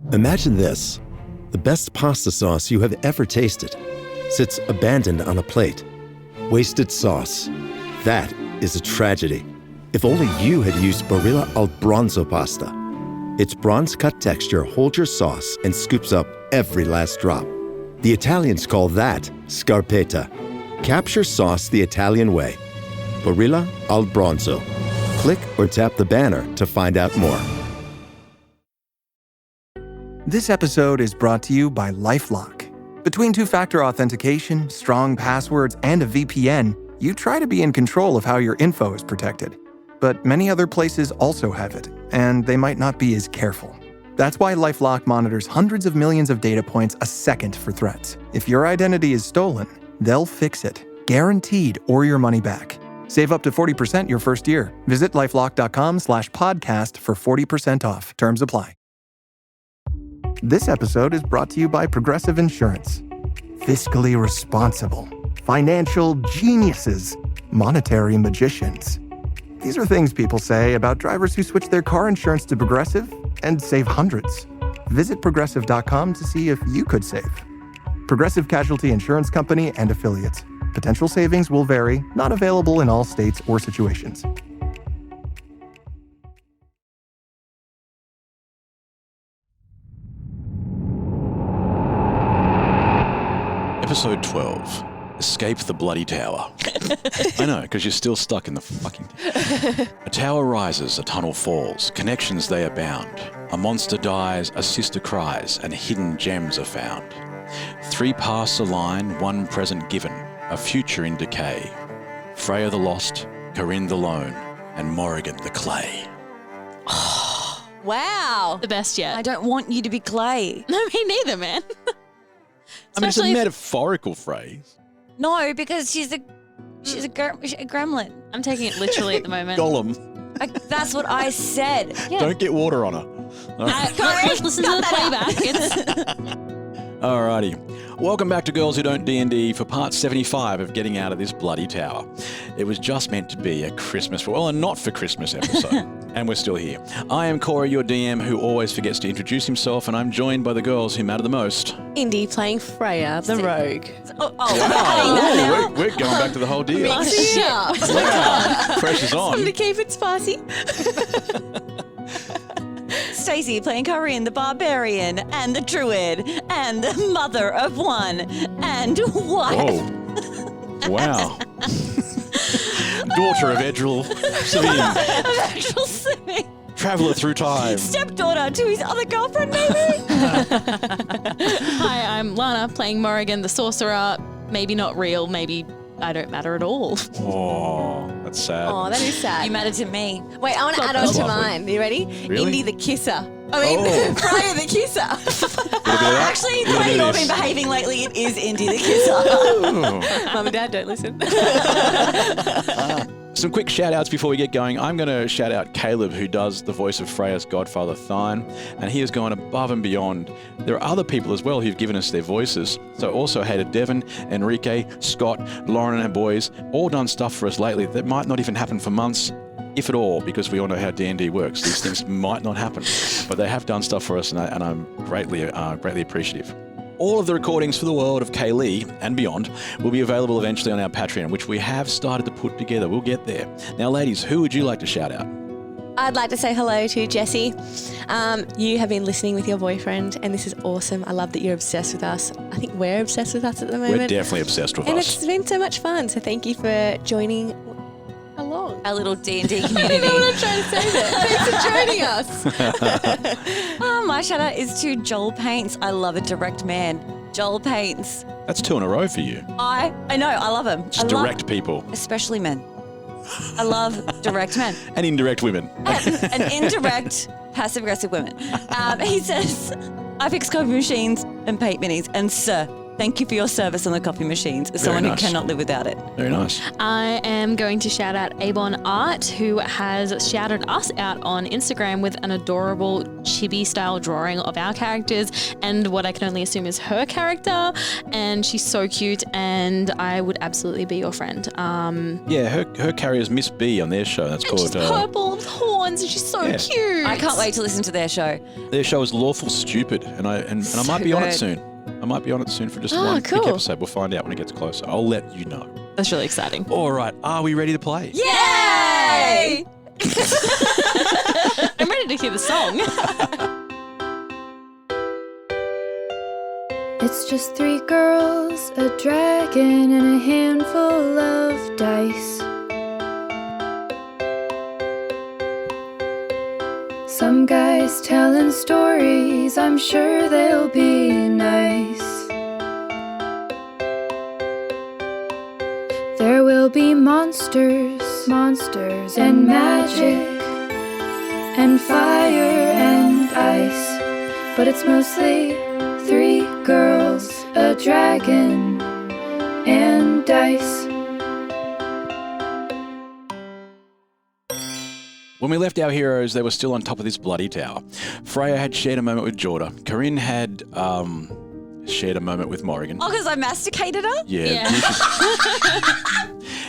Imagine this. The best pasta sauce you have ever tasted sits abandoned on a plate. Wasted sauce. That is a tragedy. If only you had used Barilla al Bronzo pasta. Its bronze-cut texture holds your sauce and scoops up every last drop. The Italians call that scarpetta. Capture sauce the Italian way. Barilla al Bronzo. Click or tap the banner to find out more. This episode is brought to you by LifeLock. Between two-factor authentication, strong passwords, and a VPN, you try to be in control of how your info is protected. But many other places also have it, and they might not be as careful. That's why LifeLock monitors hundreds of millions of data points a second for threats. If your identity is stolen, they'll fix it, guaranteed, or your money back. Save up to 40% your first year. Visit lifelock.com/podcast for 40% off. Terms apply. This episode is brought to you by Progressive Insurance. Fiscally responsible, financial geniuses, monetary magicians. These are things people say about drivers who switch their car insurance to Progressive and save hundreds. Visit progressive.com to see if you could save. Progressive Casualty Insurance Company and Affiliates. Potential savings will vary, not available in all states or situations. Episode 12. Escape the bloody tower. I know, because you're still stuck in the fucking thing. A tower rises, a tunnel falls, connections they abound. A monster dies, a sister cries, and hidden gems are found. 3 paths align, 1 present given, a future in decay. Freya the lost, Kaa'Riin the lone, and Morrigan the clay. Wow. The best yet. I don't want you to be clay. No, me neither, man. I mean, it's a metaphorical phrase. No, because she's a gremlin. I'm taking it literally at the moment. Gollum. That's what I said. Yeah. Don't get water on her. Let's listen to the playback. Alrighty. Welcome back to Girls Who Don't D&D for part 75 of Getting Out of This Bloody Tower. It was just meant to be a Christmas, well, a not for Christmas episode. And we're still here. I am Cory, your DM, who always forgets to introduce himself, and I'm joined by the girls who matter the most. Indy playing Freya, the rogue. Wow. We're going back to the whole deal. Mixing it up. Wow. Pressure's on. Something to keep it spicy. Stacey playing Kaa'Riin, the Bearbarian, and the Druid, and the mother of one, and wife. Whoa. Wow. Daughter of Edril Savine. Traveller through time. Stepdaughter to his other girlfriend, maybe? Hi, I'm Lana playing Morrigan, the Sorcerer. Maybe not real, maybe I don't matter at all. Oh, that's sad. Oh, that is sad. You matter to me. Wait, I want to add on to mine. Are you ready? Really? Indy the kisser. Freya the kisser. Actually, the way you've been behaving lately, it is Indy the kisser. Mum and Dad don't listen. Some quick shout-outs before we get going. I'm going to shout out Caleb, who does the voice of Freya's godfather, Thine, and he has gone above and beyond. There are other people as well who've given us their voices. So also hey to Devon, Enrique, Scott, Lauren and her boys, all done stuff for us lately that might not even happen for months, if at all, because we all know how D&D works. These things might not happen, but they have done stuff for us, and I'm greatly appreciative. All of the recordings for the world of Kaylee and beyond will be available eventually on our Patreon, which we have started to put together. We'll get there. Now, ladies, who would you like to shout out? I'd like to say hello to Jessie. You have been listening with your boyfriend, and this is awesome. I love that you're obsessed with us. I think we're obsessed with us at the moment. We're definitely obsessed with and us. It's been so much fun, so thank you for joining along. Our little D&D I community. don't know what I'm trying to say there. Thanks for joining us. My shout out is to Joel Paints. I love a direct man. Joel Paints. That's 2 in a row for you. I know, I love him. Just direct people. Especially men. I love direct men. And indirect women. And indirect, passive-aggressive women. He says, I fix copy machines and paint minis. And sir, Thank you for your service on the coffee machines. As Very someone nice. who cannot live without it. Very nice. I am going to shout out Avon Art, who has shouted us out on Instagram with an adorable chibi-style drawing of our characters and what I can only assume is her character. And she's so cute, and I would absolutely be your friend. Yeah, her carrier is Miss B on their show. That's And she's called. purple with horns, and she's so Yeah. cute. I can't wait to listen to their show. Their show is Lawful Stupid, and I might be on it good. soon. I might be on it soon for just Oh, one cool. quick episode. We'll find out when it gets closer. I'll let you know. That's really exciting. All right, are we ready to play? Yay! I'm ready to hear the song. It's just 3 girls, a dragon, and a handful of dice. Some guys telling stories, I'm sure they'll be nice. There will be monsters, and magic, and fire and ice. But it's mostly 3 girls, a dragon, and dice. When we left our heroes, they were still on top of this bloody tower. Freya had shared a moment with Jorda. Kaa'Riin had shared a moment with Morrigan. Oh, because I masticated her? Yeah.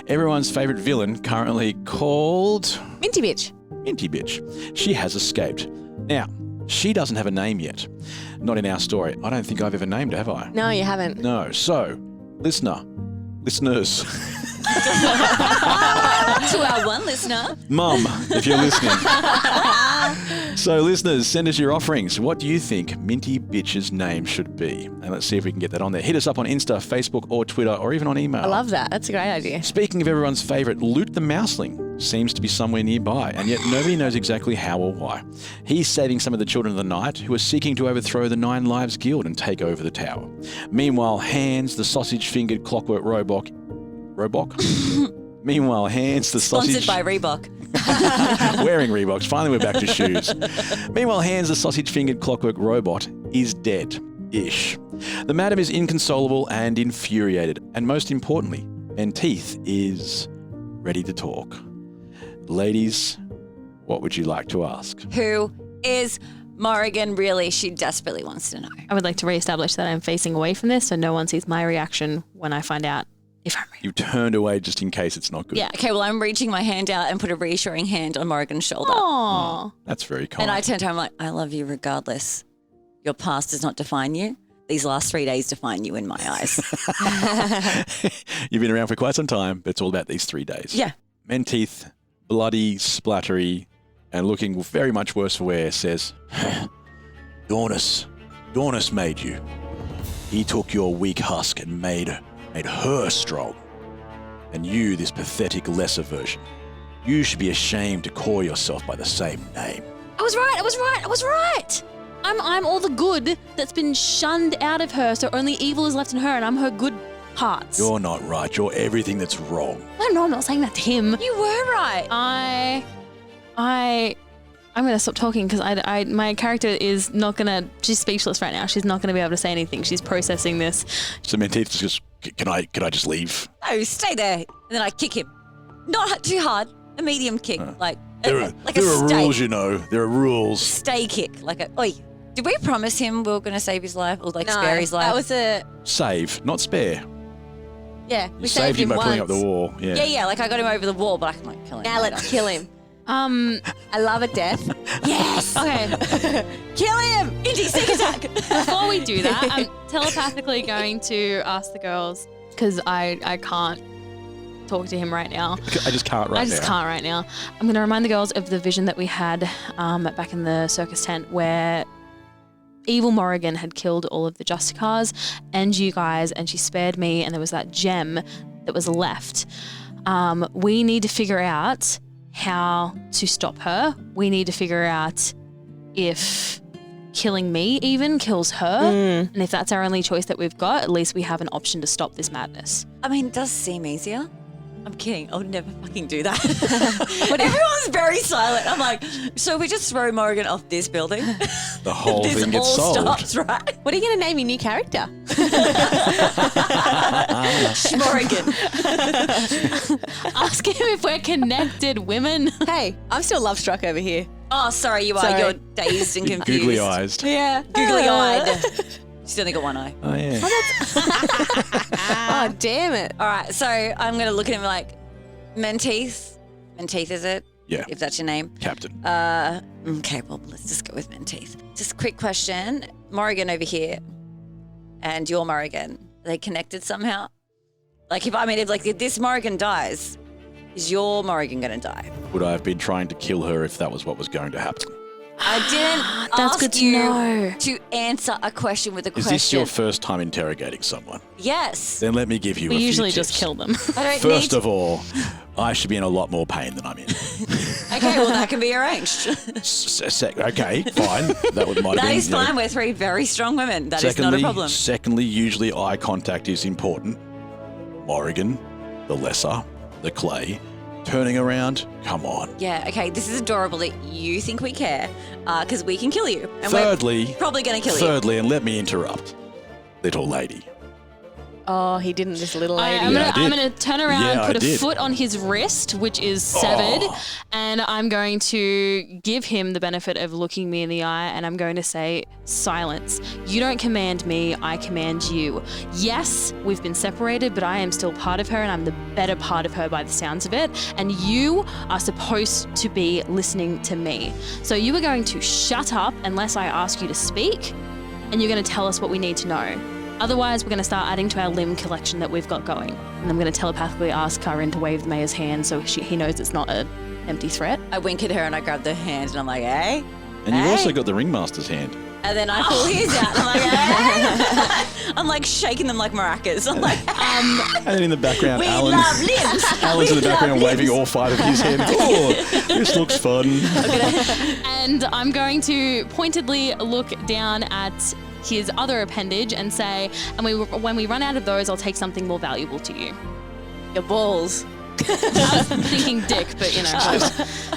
Everyone's favourite villain, currently called Minty bitch. Indy Bitch. She has escaped. Now, she doesn't have a name yet. Not in our story. I don't think I've ever named her, have I? No, you haven't. No. So, listeners, To our one listener. Mum, if you're listening. So, listeners, send us your offerings. What do you think Minty Bitch's name should be? And let's see if we can get that on there. Hit us up on Insta, Facebook, or Twitter, or even on email. I love that. That's a great idea. Speaking of everyone's favourite, Loot the Mouseling seems to be somewhere nearby, and yet nobody knows exactly how or why. He's saving some of the children of the night who are seeking to overthrow the 9 Lives Guild and take over the tower. Meanwhile, Hans, the sausage-fingered clockwork robot... Meanwhile, Hans, the sausage... Sponsored by Reebok. Wearing Reeboks. Finally, we're back to shoes. Meanwhile, Hans, the sausage-fingered clockwork robot, is dead-ish. The madam is inconsolable and infuriated. And most importantly, Menteith is ready to talk. Ladies, what would you like to ask? Who is Morrigan really? She desperately wants to know. I would like to reestablish that I'm facing away from this so no one sees my reaction when I find out if I'm real. You turned away just in case it's not good. Yeah. Okay, well, I'm reaching my hand out and put a reassuring hand on Morrigan's shoulder. Aww. That's very kind. And I turned to her, I'm like, I love you regardless. Your past does not define you. These last 3 days define you in my eyes. You've been around for quite some time, but it's all about these 3 days. Yeah. Menteith, bloody, splattery, and looking very much worse for wear, says, Dornus made you. He took your weak husk and made her strong. And you, this pathetic lesser version, you should be ashamed to call yourself by the same name. I was right. I'm all the good that's been shunned out of her, so only evil is left in her, and I'm her good parts. You're not right. You're everything that's wrong. No, I'm not saying that to him. You were right. I'm going to stop talking because my character is not going to, she's speechless right now. She's not going to be able to say anything. She's processing this. So Menteith just goes, can I just leave? No, stay there. And then I kick him. Not too hard. A medium kick. Like There a are stay. rules, you know. There are rules. Stay kick. Like a, oi. Did we promise him we were going to save his life or like No, spare his life? that was a... Save, not spare. Yeah, You we saved him by once. pulling up the wall. Yeah. Yeah, like I got him over the wall, but I can like kill him. Now later. let's kill him. I love a death. Yes. Okay, Kill him. Indy, sneak attack. before we do that, I'm telepathically going to ask the girls because I can't talk to him right now. I just can't right now. I just can't right now. I'm going to remind the girls of the vision that we had back in the circus tent where evil Morrigan had killed all of the Justicars and you guys, and she spared me, and there was that gem that was left. We need to figure out how to stop her. We need to figure out if killing me even kills her. And if that's our only choice that we've got, at least we have an option to stop this madness. I mean, it does seem easier. I'm kidding. I would never fucking do that. But everyone's very silent. I'm like, so we just throw Morrigan off this building? The whole This thing gets all solved. stops, right? What are you going to name your new character? Morrigan. Ask him if we're connected, women. Hey, I'm still love struck over here. Oh, sorry, you are. Sorry. You're dazed and confused. Googly-eyed. Yeah. Googly-eyed. She's only got one eye. Oh, yeah. Oh, damn it. All right, so I'm going to look at him like, Menteith? Menteith, is it? Yeah. If that's your name. Captain. Okay, well, let's just go with Menteith. Just a quick question. Morrigan over here and your Morrigan, are they connected somehow? Like, if this Morrigan dies, is your Morrigan going to die? Would I have been trying to kill her if that was what was going to happen? I didn't That's ask good to you know. to answer a question with a Is question. this your first time interrogating someone? Yes. Then let me give you We a few usually tips. just kill them. I don't First need of all, I should be in a lot more pain than I'm in. Okay, well, that can be arranged. Okay, fine. That might have That been. is fine. We're three very strong women. That is not a problem. Secondly, usually eye contact is important. Morrigan, the lesser, the clay, turning around. Come on. Yeah, okay, this is adorable that you think we care because we can kill you. And Thirdly, we're probably going to kill you. Thirdly, and let me interrupt, little lady. Oh, he didn't, this little lady. I'm Yeah, I did. gonna turn around, Yeah, I put a did. foot on his wrist, which is severed, and I'm going to give him the benefit of looking me in the eye, and I'm going to say, silence. You don't command me, I command you. Yes, we've been separated, but I am still part of her, and I'm the better part of her by the sounds of it, and you are supposed to be listening to me. So you are going to shut up unless I ask you to speak, and you're going to tell us what we need to know. Otherwise, we're going to start adding to our limb collection that we've got going. And I'm going to telepathically ask Kaa'Riin to wave the mayor's hand so he knows it's not an empty threat. I wink at her and I grab the hand and I'm like, hey. And you've Hey. also got the ringmaster's hand. And then I pull his out and I'm like, hey. I'm like shaking them like maracas. I'm like, And then in the background, we Alan. love limbs. Alan's in the We love background waving limbs. all five of his hands. Oh, this looks fun. And I'm going to pointedly look down at his other appendage and say, and when we run out of those, I'll take something more valuable to you. Your balls. I was thinking dick, but you know.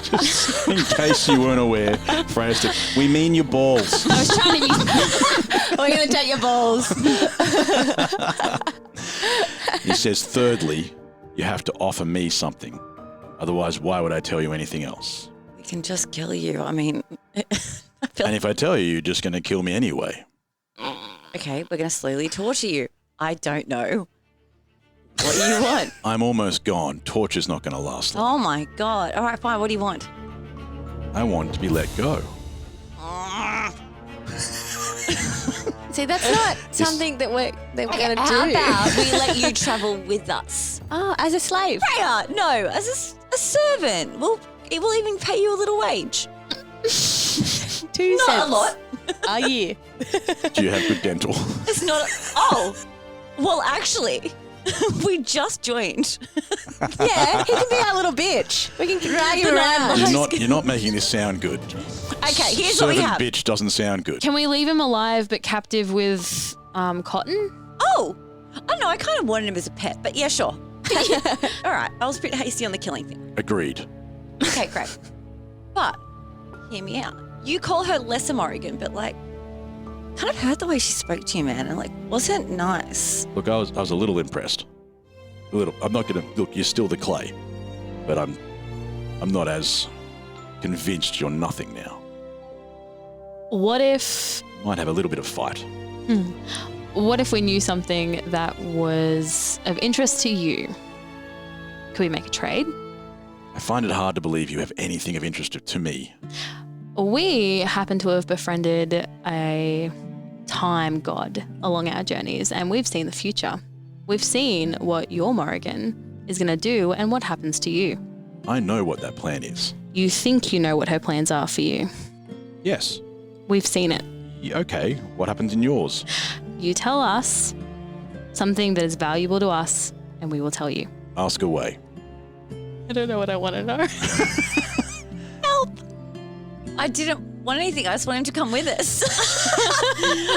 Just in case you weren't aware, Freya said, we mean your balls. I was trying to use We're going to take your balls. He says, thirdly, you have to offer me something. Otherwise, why would I tell you anything else? We can just kill you. I mean, And if I tell you, you're just going to kill me anyway. okay, we're going to slowly torture you. I don't know. What do you want? I'm almost gone. Torture's not going to last long. Oh my God. All right, fine. What do you want? I want to be let go. See, that's not something that we're going to do. How about we let you travel with us? Oh, as a slave. Freya, no, as a servant. It will even pay you a little wage. 2 Not cents a lot. a year. Do you have good dental? It's not. Well, actually, we just joined. Yeah, he can be our little bitch. We can drag him around. You're not making this sound good. Okay, here's what we Servant have. bitch doesn't sound good. Can we leave him alive but captive with cotton? Oh, I know. I kind of wanted him as a pet, but yeah, sure. All right, I was a bit hasty on the killing thing. Agreed. Okay, great. But hear me out. You call her lesser Morrigan, but like, kind of heard the way she spoke to you, man, and like, wasn't nice. Look, I was a little impressed. A little. I'm not going to look. You're still the clay, but I'm not as convinced you're nothing now. What if Might have a little bit of fight. What if we knew something that was of interest to you? Could we make a trade? I find it hard to believe you have anything of interest to me. We happen to have befriended a time god along our journeys, and we've seen the future. We've seen what your Morrigan is going to do and what happens to you. I know what that plan is. You think you know what her plans are for you. Yes. We've seen it. Okay. What happens in yours? You tell us something that is valuable to us, and we will tell you. Ask away. I don't know what I want to know. I didn't want anything. I just wanted him to come with us.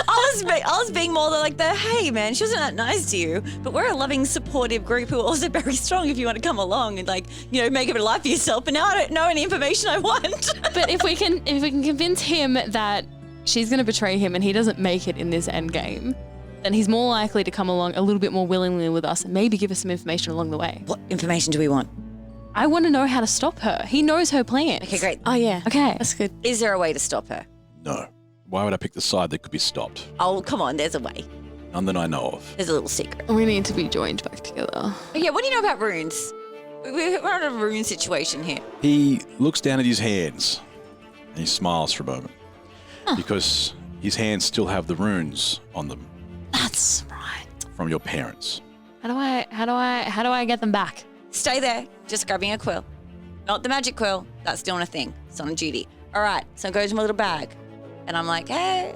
I was being more like hey man, she wasn't that nice to you, but we're a loving, supportive group who are also very strong if you want to come along and make a bit of life for yourself. But now I don't know any information I want. But if we can convince him that she's going to betray him and he doesn't make it in this end game, then he's more likely to come along a little bit more willingly with us and maybe give us some information along the way. What information do we want? I want to know how to stop her. He knows her plans. Okay, great. Oh, yeah. Okay. That's good. Is there a way to stop her? No. Why would I pick the side that could be stopped? Oh, come on, there's a way. None that I know of. There's a little secret. We need to be joined back together. Oh, yeah, what do you know about runes? We're in a rune situation here. He looks down at his hands and he smiles for a moment because his hands still have the runes on them That's right. from your parents. How do I get them back? Stay there, just grabbing a quill. Not the magic quill. That's doing a thing. It's on duty. All right, so I go to my little bag. And I'm like, hey.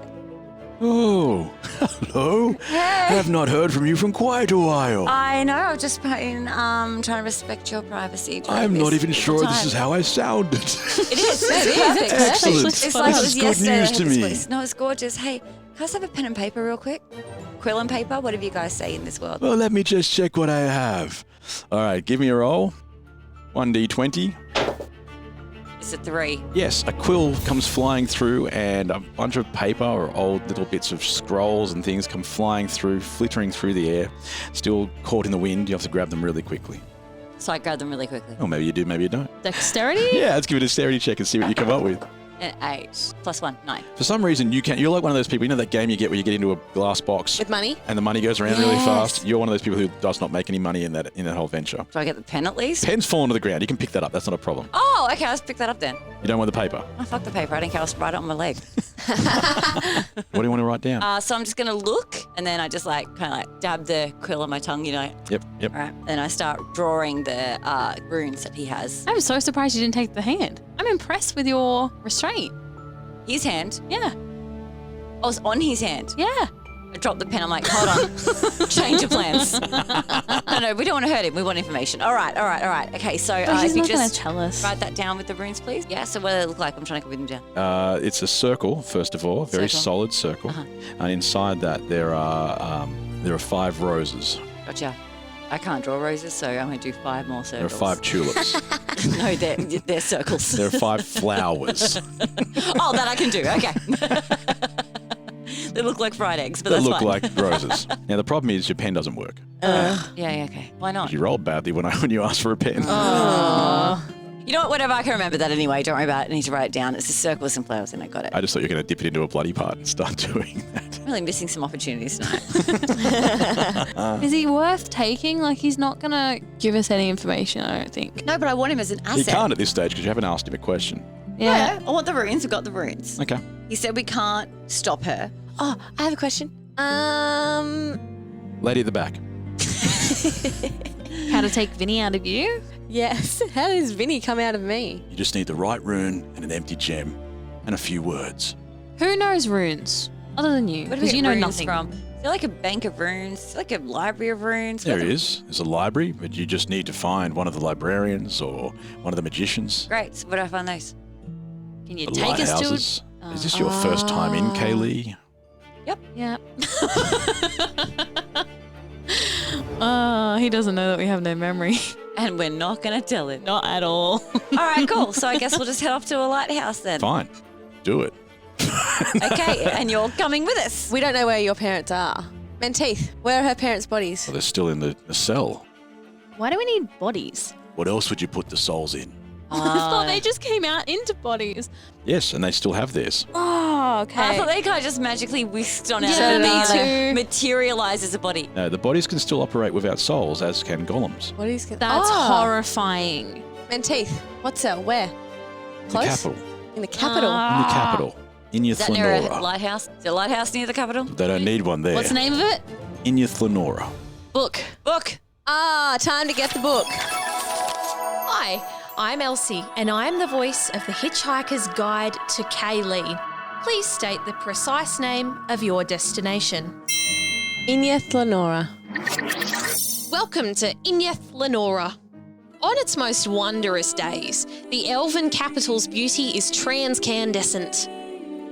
Oh, hello. Hey. I have not heard from you from quite a while. I know, I've just been trying to respect your privacy. I'm not even sure this is how I sounded. It is. It's perfect. Excellent. It's like it This was is good yesterday. news I had to this me. place. No, it's gorgeous. Hey, can I just have a pen and paper real quick? Quill and paper, whatever you guys say in this world. Well, let me just check what I have. All right, give me a roll. 1d20. It's a 3. Yes, a quill comes flying through and a bunch of paper or old little bits of scrolls and things come flying through, flittering through the air. Still caught in the wind, you have to grab them really quickly. So I grab them really quickly. Or maybe you do, maybe you don't. Dexterity? Yeah, let's give it a dexterity check and see what you come up with. An 8 plus 1, 9. For some reason, you're like one of those people, you know that game you get where you get into a glass box With money? and the money goes around really Yes. fast? You're one of those people who does not make any money in that whole venture. Do I get the pen at least? Pen's fallen to the ground. You can pick that up. That's not a problem. Oh, okay, let's pick that up then. You don't want the paper. Oh, fuck the paper. I don't care. I'll write it on my leg. What do you want to write down? So I'm just going to look and then I just kind of dab the quill on my tongue, you know. Yep. All right. Then I start drawing the runes that he has. I'm so surprised you didn't take the hand. I'm impressed with your restraint. His hand. Yeah. I was on his hand. Yeah. I dropped the pen. I'm like, hold on. Change of plans. No, we don't want to hurt him. We want information. All right. Okay, so But he's if you not going just to tell us. write that down with the runes, please. Yeah, so what do they look like? I'm trying to copy them down. It's a circle, first of all, very Circle. solid circle. And inside that, there are 5 roses. Gotcha. I can't draw roses, so I'm going to do 5 more There are circles. 5 tulips. No, they're circles. There are 5 flowers Oh, that I can do. Okay. They look like fried eggs, but that that's look fine. like roses. Now the problem is your pen doesn't work. Yeah, okay. Why not? You rolled badly when you asked for a pen. You know what? Whatever. I can remember that anyway. Don't worry about it. I need to write it down. It's just circles and flowers, and I got it. I just thought you were going to dip it into a bloody part and start doing that. I'm really missing some opportunities tonight. Is he worth taking? Like, he's not going to give us any information, I don't think. No, but I want him as an asset. You can't at this stage because you haven't asked him a question. Yeah, I want the runes. We've got the runes. Okay. He said we can't stop her. Oh, I have a question. Lady at the back. How to take Vinny out of you? Yes. How does Vinny come out of me? You just need the right rune and an empty gem and a few words. Who knows runes other than you? Where do we Because get you know runes nothing. from? Is there like a bank of runes? Is there like a library of runes? There is. There's a library, but you just need to find one of the librarians or one of the magicians. Great. So where do I find those? Can you The take us to? lighthouses. Is this your first time in Kaylee? Yeah. He doesn't know that we have no memory. And we're not going to tell him. Not at all. All right, cool. So I guess we'll just head off to a lighthouse then. Fine. Do it. Okay, and you're coming with us. We don't know where your parents are. Menteith, where are her parents' bodies? Well, they're still in the cell. Why do we need bodies? What else would you put the souls in? I thought they just came out into bodies. Yes, and they still have theirs. Oh, I okay. thought they kind of just magically whisked on out Yeah, of me the too. materialize as a body. No, the bodies can still operate without souls, as can golems. Bodies? That's horrifying. Menteith, what cell? Where? In the Close? capital. In the capital. In the capital. Is that near a Inyathlonora. lighthouse? Is there a lighthouse near the capital? They don't need one there. What's the name of it? Inyathlonora. Book. Book. Time to get the book. Hi, I'm Elsie, and I am the voice of the Hitchhiker's Guide to Kaylee. Please state the precise name of your destination. Inyathlonora. Welcome to Inyathlonora. On its most wondrous days, the elven capital's beauty is transcandescent.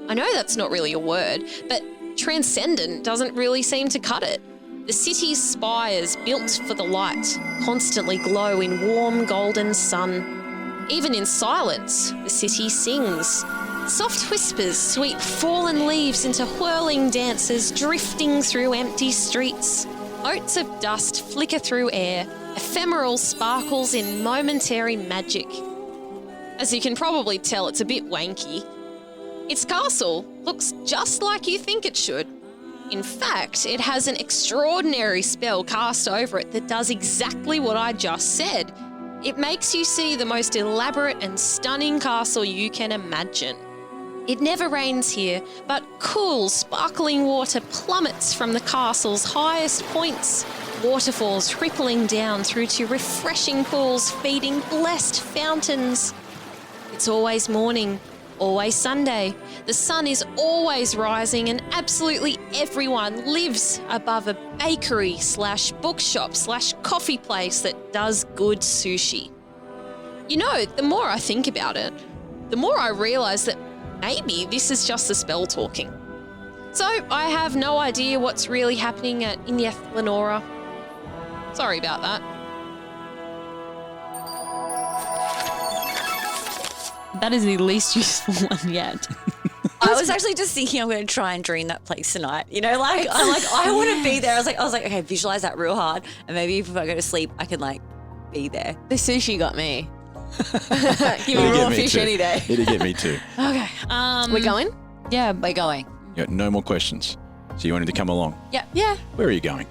I know that's not really a word, but transcendent doesn't really seem to cut it. The city's spires, built for the light, constantly glow in warm golden sun. Even in silence, the city sings, Soft whispers sweep fallen leaves into whirling dances drifting through empty streets. Motes of dust flicker through air, ephemeral sparkles in momentary magic. As you can probably tell, it's a bit wanky. Its castle looks just like you think it should. In fact, it has an extraordinary spell cast over it that does exactly what I just said. It makes you see the most elaborate and stunning castle you can imagine. It never rains here, but cool, sparkling water plummets from the castle's highest points. Waterfalls rippling down through to refreshing pools feeding blessed fountains. It's always morning, always Sunday. The sun is always rising and absolutely everyone lives above a bakery / bookshop / coffee place that does good sushi. You know, the more I think about it, the more I realise that maybe this is just the spell talking. So I have no idea what's really happening at Indy Lenora. Sorry about that. That is the least useful one yet. I was actually just thinking I'm going to try and dream that place tonight. You know, like I'm like I want to be there. I was like, okay, visualize that real hard, and maybe if I go to sleep, I can like be there. The sushi got me. Give It'll me raw get me fish too. any day. It'll get me too. Okay. We're going? Yeah, We're going. You got no more questions. So you wanted to come along. Yeah. Where are you going?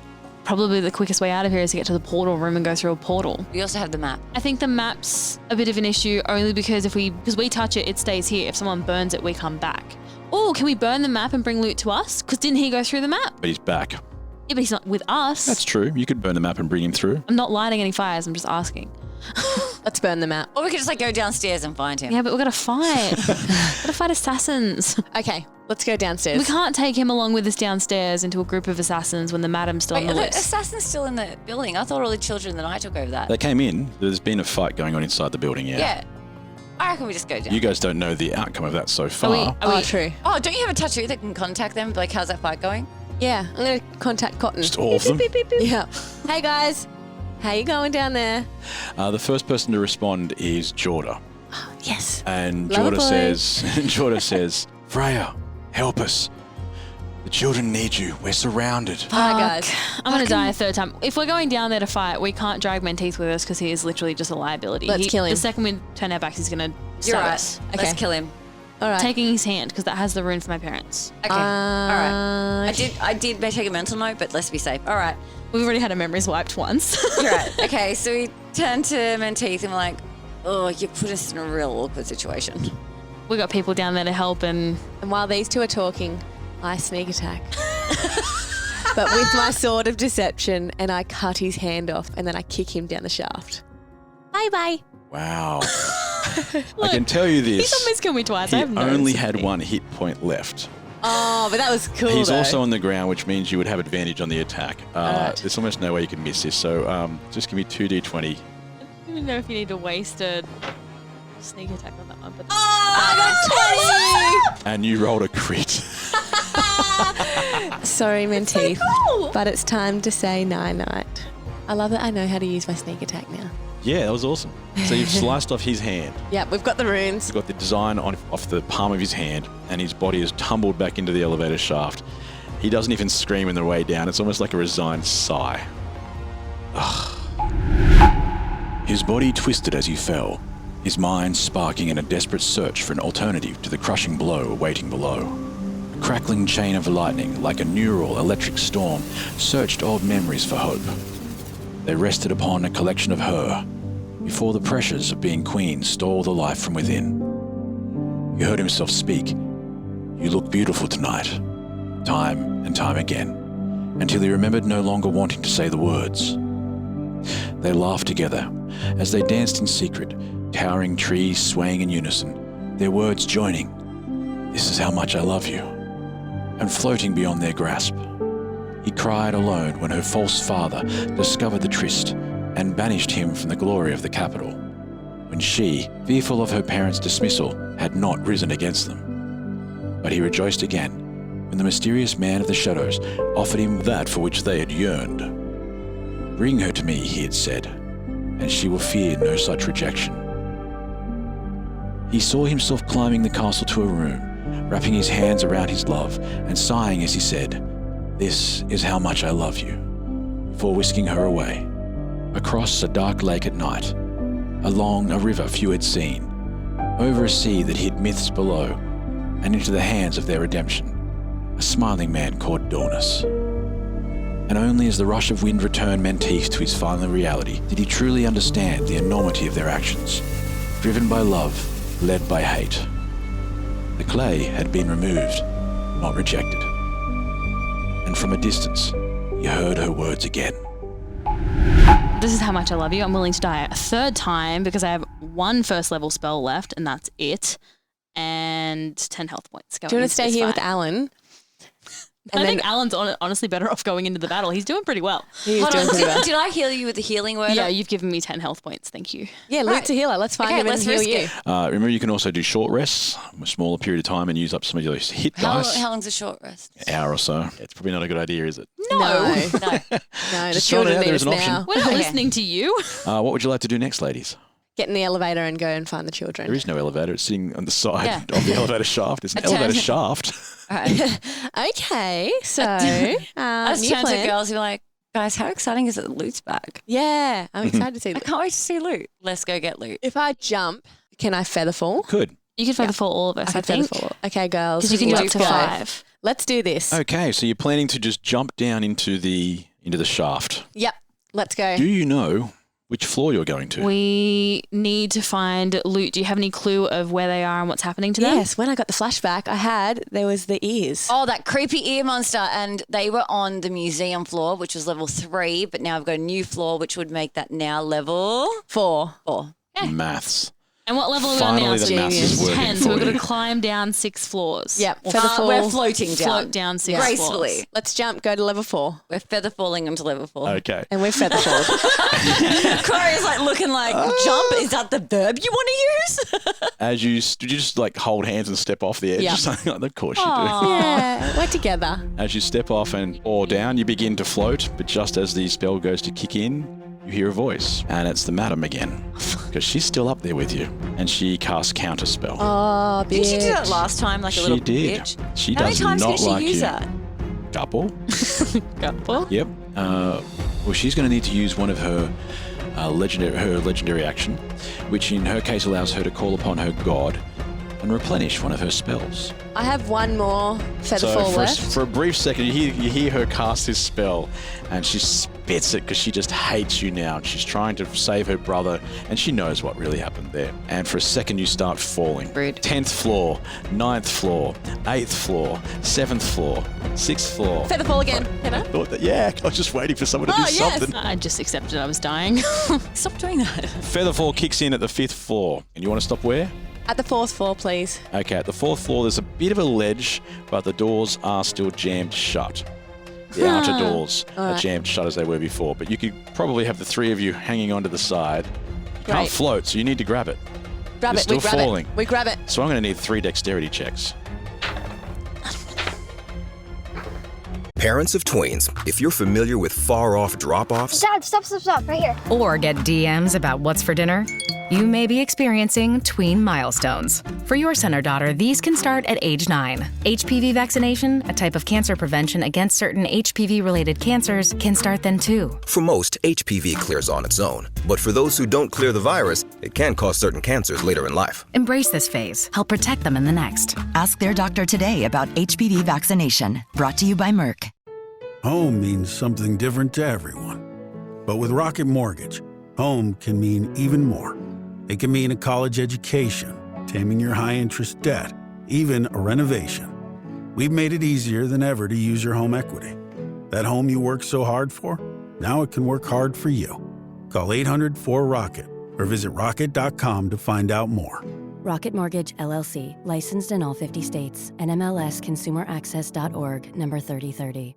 probably the quickest way out of here is to get to the portal room and go through a portal. We also have the map. I think the map's a bit of an issue only because because we touch it, it stays here. If someone burns it, we come back. Oh, can we burn the map and bring loot to us? Because didn't he go through the map? But he's back. Yeah, but he's not with us. That's true. You could burn the map and bring him through. I'm not lighting any fires. I'm just asking. Let's burn the map. Or we could just like go downstairs and find him. Yeah, but we've got to fight. We've got to fight assassins. Okay, let's go downstairs. We can't take him along with us downstairs into a group of assassins when the madam's still Wait, on the are the list. assassins still in the building? I thought all the children in the night took over that. They came in. There's been a fight going on inside the building, Yeah. I reckon we just go down. You guys don't know the outcome of that so far. True. Oh, don't you have a tattoo that can contact them? Like, how's that fight going? Yeah, I'm going to contact Cotton. Just all of them? Yeah. Hey guys, how you going down there? The first person to respond is Jorda. Yes. And Love a Jorda says, Freya, help us. The children need you. We're surrounded. All right, guys. I'm going to die a third time. If we're going down there to fight, we can't drag Menteith with us because he is literally just a liability. Let's kill him. The second we turn our backs, he's going to You're stab right. us. Okay. Let's kill him. All right. Taking his hand because that has the rune for my parents. Okay. All right. I did take a mental note, but let's be safe. All right. We've already had our memories wiped once. You're right. Okay, so we turn to Menteith and we're like, oh, you put us in a real awkward situation. We got people down there to help and And while these two are talking, I sneak attack. But with my sword of deception, and I cut his hand off, and then I kick him down the shaft. Bye-bye. Wow. I can tell you this. he's almost killed me twice. He I have no only had sympathy. one hit point left. Oh, but that was cool, He's though. also on the ground, which means you would have advantage on the attack. Alright. There's almost no way you can miss this. So just give me 2d20. I don't even know if you need to waste a sneak attack on that one. But I got 20! And you rolled a crit. Sorry, Menteith, but it's time to say night-night. I love that I know how to use my sneak attack now. Yeah, that was awesome. So you've sliced off his hand. Yep, we've got the runes. You've got the design off the palm of his hand, and his body is tumbled back into the elevator shaft. He doesn't even scream on the way down. It's almost like a resigned sigh. Ugh. His body twisted as he fell, his mind sparking in a desperate search for an alternative to the crushing blow awaiting below. A crackling chain of lightning, like a neural electric storm, searched old memories for hope. They rested upon a collection of her, before the pressures of being queen stole the life from within. He heard himself speak, "You look beautiful tonight," time and time again, until he remembered no longer wanting to say the words. They laughed together as they danced in secret, towering trees swaying in unison, their words joining, "This is how much I love you," and floating beyond their grasp. He cried alone when her false father discovered the tryst and banished him from the glory of the capital, when she, fearful of her parents' dismissal, had not risen against them. But he rejoiced again when the mysterious man of the shadows offered him that for which they had yearned. "Bring her to me," he had said, "and she will fear no such rejection." He saw himself climbing the castle to a room, wrapping his hands around his love and sighing as he said, "This is how much I love you," before whisking her away. Across a dark lake at night, along a river few had seen, over a sea that hid myths below, and into the hands of their redemption, a smiling man called Dornus. And only as the rush of wind returned Menteith to his final reality did he truly understand the enormity of their actions, driven by love, led by hate. The clay had been removed, not rejected. And from a distance, he heard her words again. This is how much I love you. I'm willing to die a third time because I have one first level spell left, and that's it. And 10 health points. Do you want to stay here with Alan? I think Alan's honestly better off going into the battle. He's doing pretty well. He's doing pretty well. Did I heal you with a healing word? Yeah, you've given me 10 health points. Thank you. Yeah, Luke's a healer. Let's find him and heal you. Remember, you can also do short rests, a smaller period of time, and use up some of your hit dice. How long's a short rest? An hour or so. It's probably not a good idea, is it? No, No. the children need us now. We're not listening to you. What would you like to do next, ladies? Get in the elevator and go and find the children. There is no elevator. It's sitting on the side of the elevator shaft. It's an elevator shaft. All right. Okay, so I just new turn to the plan. girls and be like, guys, how exciting is it that Loot's back? Yeah, I'm excited to see I Luke. can't wait to see Loot. Let's go get Loot. If I jump, can I feather fall? Good. You can feather fall all of us, I think. Feather fall. Okay, girls. Because you can do up let's to go. 5. Let's do this. Okay, so you're planning to just jump down into the shaft. Yep, let's go. Do you know which floor you're going to? We need to find Loot. Do you have any clue of where they are and what's happening to them? Yes, when I got the flashback, there was the ears. Oh, that creepy ear monster. And they were on the museum floor, which was level 3, but now I've got a new floor, which would make that now level 4. Maths. And what level are we Finally, on now? the maths is working 10. So for we're going you. to climb down 6 floors. Yep, Or feather fall. We're floating down. float down 6 floors. Gracefully. Let's jump, go to level 4. We're feather falling into level 4. Okay. And we're feather fall. Cory is like looking like, jump? Is that the verb you want to use? As you just like hold hands and step off the edge Yeah. or something like that? Of course you do. Yeah, we're together. As you step off and or down, you begin to float, but just as the spell goes to kick in, you hear a voice, and it's the madam again, because she's still up there with you, and she casts counter spell. Oh, bitch. Didn't she do that last time, like a She little did. bitch? She How many does times not can she like use you. that? Couple. Couple. Yep. Well, she's going to need to use one of her legendary action, which in her case allows her to call upon her god and replenish one of her spells. I have one more feather So fall for left. a brief second, you hear her cast this spell, and she spits it because she just hates you now. She's trying to save her brother, and she knows what really happened there. And for a second, you start falling. Rude. 10th floor, 9th floor, 8th floor, 7th floor, 6th floor. Feather fall again. Can I? Thought that, yeah, I was just waiting for someone to do Oh, yes. something. I just accepted I was dying. Stop doing that. Featherfall kicks in at the 5th floor. And you want to stop where? At the 4th floor, please. Okay, at the 4th floor, there's a bit of a ledge, but the doors are still jammed shut. The outer doors are jammed shut as they were before, but you could probably have the 3 of you hanging onto the side. You can't Great. float, so you need to grab it. Grab You're it. We still grab falling. it. We grab it. So I'm going to need 3 dexterity checks. Parents of tweens, if you're familiar with far-off drop-offs, Dad, stop, right here. Or get DMs about what's for dinner, you may be experiencing tween milestones. For your son or daughter, these can start at age 9. HPV vaccination, a type of cancer prevention against certain HPV-related cancers, can start then too. for most, HPV clears on its own. But for those who don't clear the virus, it can cause certain cancers later in life. Embrace this phase. Help protect them in the next. Ask their doctor today about HPV vaccination. Brought to you by Merck. Home means something different to everyone. But with Rocket Mortgage, home can mean even more. It can mean a college education, taming your high-interest debt, even a renovation. We've made it easier than ever to use your home equity. That home you worked so hard for, now it can work hard for you. Call 800-4ROCKET or visit rocket.com to find out more. Rocket Mortgage, LLC, licensed in all 50 states, and NMLSconsumeraccess.org, number 3030.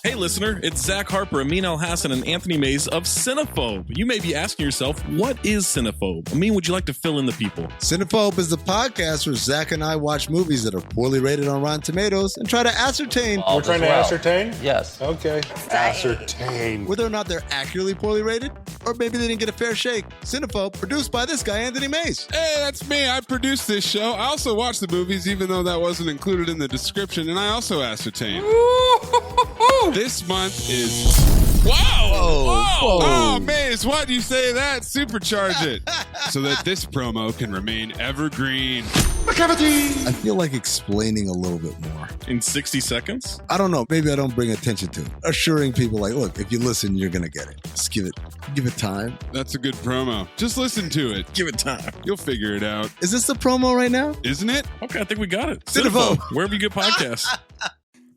Hey listener, it's Zach Harper, Amin Al-Hassan, and Anthony Mays of Cinephobe. You may be asking yourself, what is Cinephobe? Amin, would you like to fill in the people? Cinephobe is the podcast where Zach and I watch movies that are poorly rated on Rotten Tomatoes and try to ascertain. We're trying to ascertain? Yes. Okay. Ascertain. Whether or not they're accurately poorly rated, or maybe they didn't get a fair shake. Cinephobe, produced by this guy, Anthony Mays. Hey, that's me. I produced this show. I also watch the movies, even though that wasn't included in the description, and I also ascertain. This month is... Wow! Whoa! Oh, Maze, why do you say that? Supercharge it so that this promo can remain evergreen. I feel like explaining a little bit more. In 60 seconds? I don't know. Maybe I don't bring attention to it. Assuring people like, look, if you listen, you're going to get it. Just give it time. That's a good promo. Just listen to it. Give it time. You'll figure it out. Is this the promo right now? Isn't it? Okay, I think we got it. Cinephobe. Wherever you get podcasts.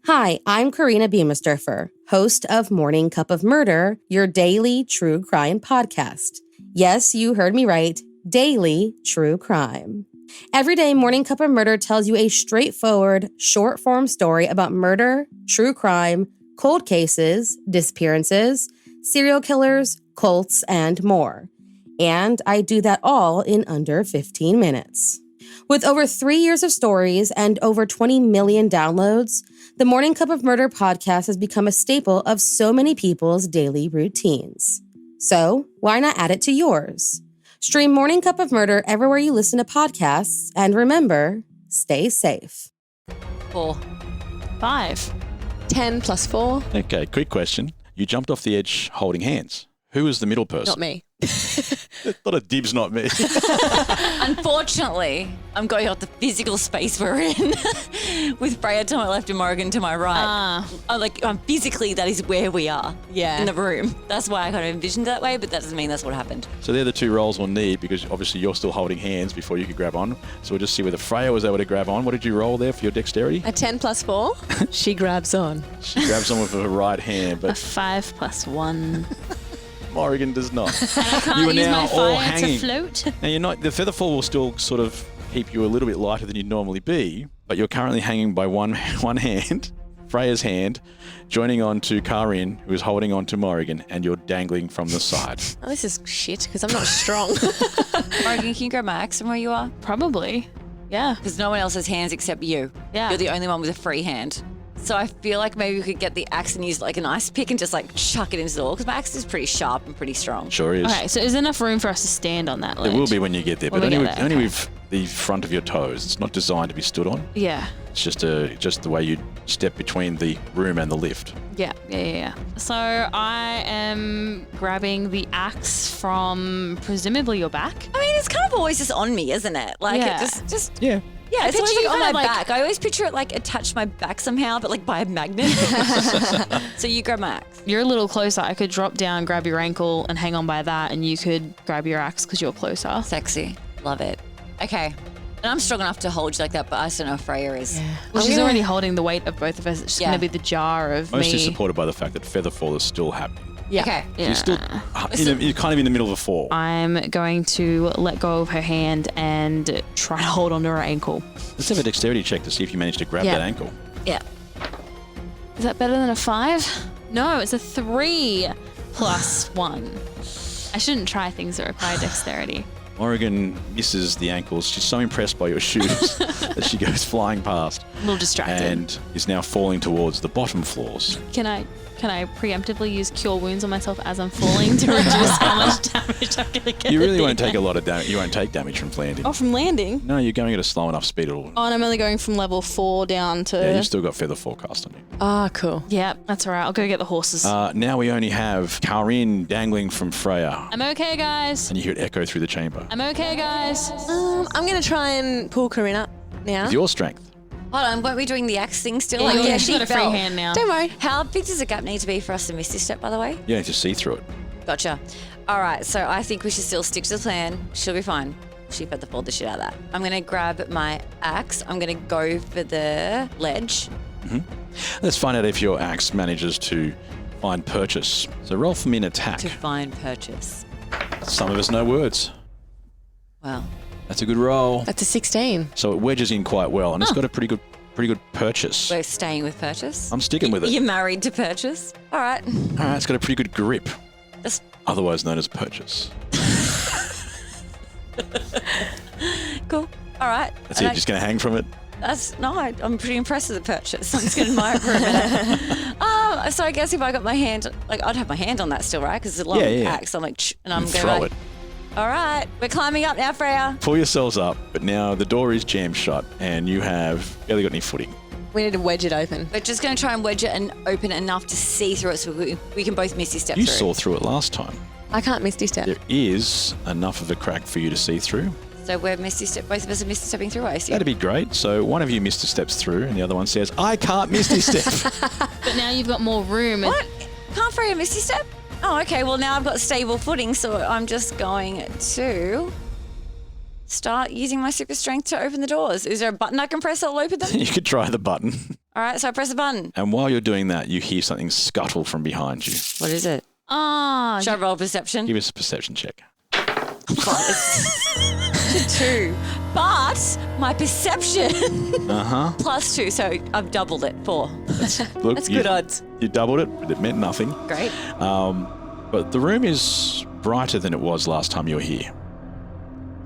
Hi, I'm Kaa'Riin Abimasturfer, host of Morning Cup of Murder, your daily true crime podcast. Yes, you heard me right, daily true crime. Every day, Morning Cup of Murder tells you a straightforward, short-form story about murder, true crime, cold cases, disappearances, serial killers, cults, and more. And I do that all in under 15 minutes. With over 3 years of stories and over 20 million downloads, the Morning Cup of Murder podcast has become a staple of so many people's daily routines. So, why not add it to yours? Stream Morning Cup of Murder everywhere you listen to podcasts, and remember, stay safe. 4. 5. 10 plus 4. Okay, quick question. You jumped off the edge holding hands. Who was the middle person? Not me. Not a dibs, not me. Unfortunately, I'm going off the physical space we're in with Freya to my left and Morrigan to my right. Physically, that is where we are in the room. That's why I kind of envisioned it that way, but that doesn't mean that's what happened. So they're the two roles we'll need because obviously you're still holding hands before you could grab on. So we'll just see whether Freya was able to grab on. What did you roll there for your dexterity? A 10 plus 4. She grabs on. She grabs on with her right hand. But A 5 plus 1. Morrigan does not. And I can't You are use now my all fire hanging. to float. Now you're not. The featherfall will still sort of keep you a little bit lighter than you'd normally be, but you're currently hanging by one hand, Freya's hand, joining on to Kaa'Riin, who is holding on to Morrigan, and you're dangling from the side. Oh, this is shit because I'm not strong. Morrigan, can you grab my axe from where you are? Probably. Yeah. Because no one else has hands except you. Yeah. You're the only one with a free hand. So I feel like maybe we could get the axe and use like an ice pick and just like chuck it into the wall because my axe is pretty sharp and pretty strong. Sure is. Okay, so is there enough room for us to stand on that ledge? There will be when you get there, When but we only, get with, there, only okay. with the front of your toes. It's not designed to be stood on. Yeah. It's just the way you step between the room and the lift. Yeah. So I am grabbing the axe from presumably your back. I mean, it's kind of always just on me, isn't it? Like Yeah. it just Yeah. Yeah, it's I always picture like you on my kind of like- back. I always picture it like attached to my back somehow, but like by a magnet. So you grab my axe. You're a little closer. I could drop down, grab your ankle, and hang on by that, and you could grab your axe because you're closer. Sexy. Love it. Okay. And I'm strong enough to hold you like that, but I just don't know if Freya is. Yeah. Well, she's already holding the weight of both of us. It's just going to be the jar of Mostly me. supported by the fact that featherfall is still happening. Yeah. Okay. So you're still you're kind of in the middle of a fall. I'm going to let go of her hand and try to hold onto her ankle. Let's have a dexterity check to see if you manage to grab Yeah. that ankle. Yeah. Is that better than a 5? No, it's a 3 plus 1. I shouldn't try things that require dexterity. Morrigan misses the ankles. She's so impressed by your shoes that she goes flying past. A little distracted. And is now falling towards the bottom floors. Can I preemptively use Cure Wounds on myself as I'm falling to reduce how much damage I'm going to get? You really at won't the take a end? lot of damage. You won't take damage from landing. Oh, from landing? No, you're going at a slow enough speed. It'll. Oh, and I'm only going from level 4 down to... Yeah, you've still got feather forecast on you. Ah, cool. Yeah, that's all right. I'll go get the horses. Now we only have Kaa'Riin dangling from Freya. I'm okay, guys. And you hear it echo through the chamber. I'm okay, guys. I'm going to try and pull Kaa'Riin up now. With your strength. Hold on, weren't we doing the axe thing still? Yeah, she she's got a free fell. hand now. Don't worry. How big does the gap need to be for us to miss this step, by the way? You need to see through it. Gotcha. All right, so I think we should still stick to the plan. She'll be fine. She fed the shit out of that. I'm going to grab my axe. I'm going to go for the ledge. Let's find out if your axe manages to find purchase. So roll for me an attack. To find purchase. Some of us know words. Wow. That's a good roll. That's a 16. So it wedges in quite well, and it's got a pretty good pretty good purchase. We're staying with purchase. I'm sticking with it. You're married to purchase. All right. All right, it's got a pretty good grip, That's otherwise known as purchase. cool. All right. That's it. You're just going to hang from it. I'm pretty impressed with the purchase. I'm just going to admire it for a minute. So I guess if I got my hand, like I'd have my hand on that still, right? Because it's a long axe. I'm like, and I'm going to throw it. All right, we're climbing up now, Freya. Pull yourselves up, but now the door is jammed shut, and you have barely got any footing. We need to wedge it open. We're just going to try and wedge it and open it enough to see through it so we can both misty step You through. saw through it last time. I can't misty step. There is enough of a crack for you to see through. So we're misty step. Both of us are misty stepping through, I see. That'd be great. So one of you misty steps through, and the other one says, "I can't misty step." But now you've got more room. What? Can't Freya misty step? Oh, okay. Well, now I've got stable footing, so I'm just going to start using my super strength to open the doors. Is there a button I can press that'll open them? You could try the button. All right, so I press the button. And while you're doing that, you hear something scuttle from behind you. What is it? Ah. Should I roll perception? Give us a perception check. 2. But my perception plus 2, so I've doubled it. 4. Look, That's good odds. You doubled it, but it meant nothing. Great. But the room is brighter than it was last time you were here.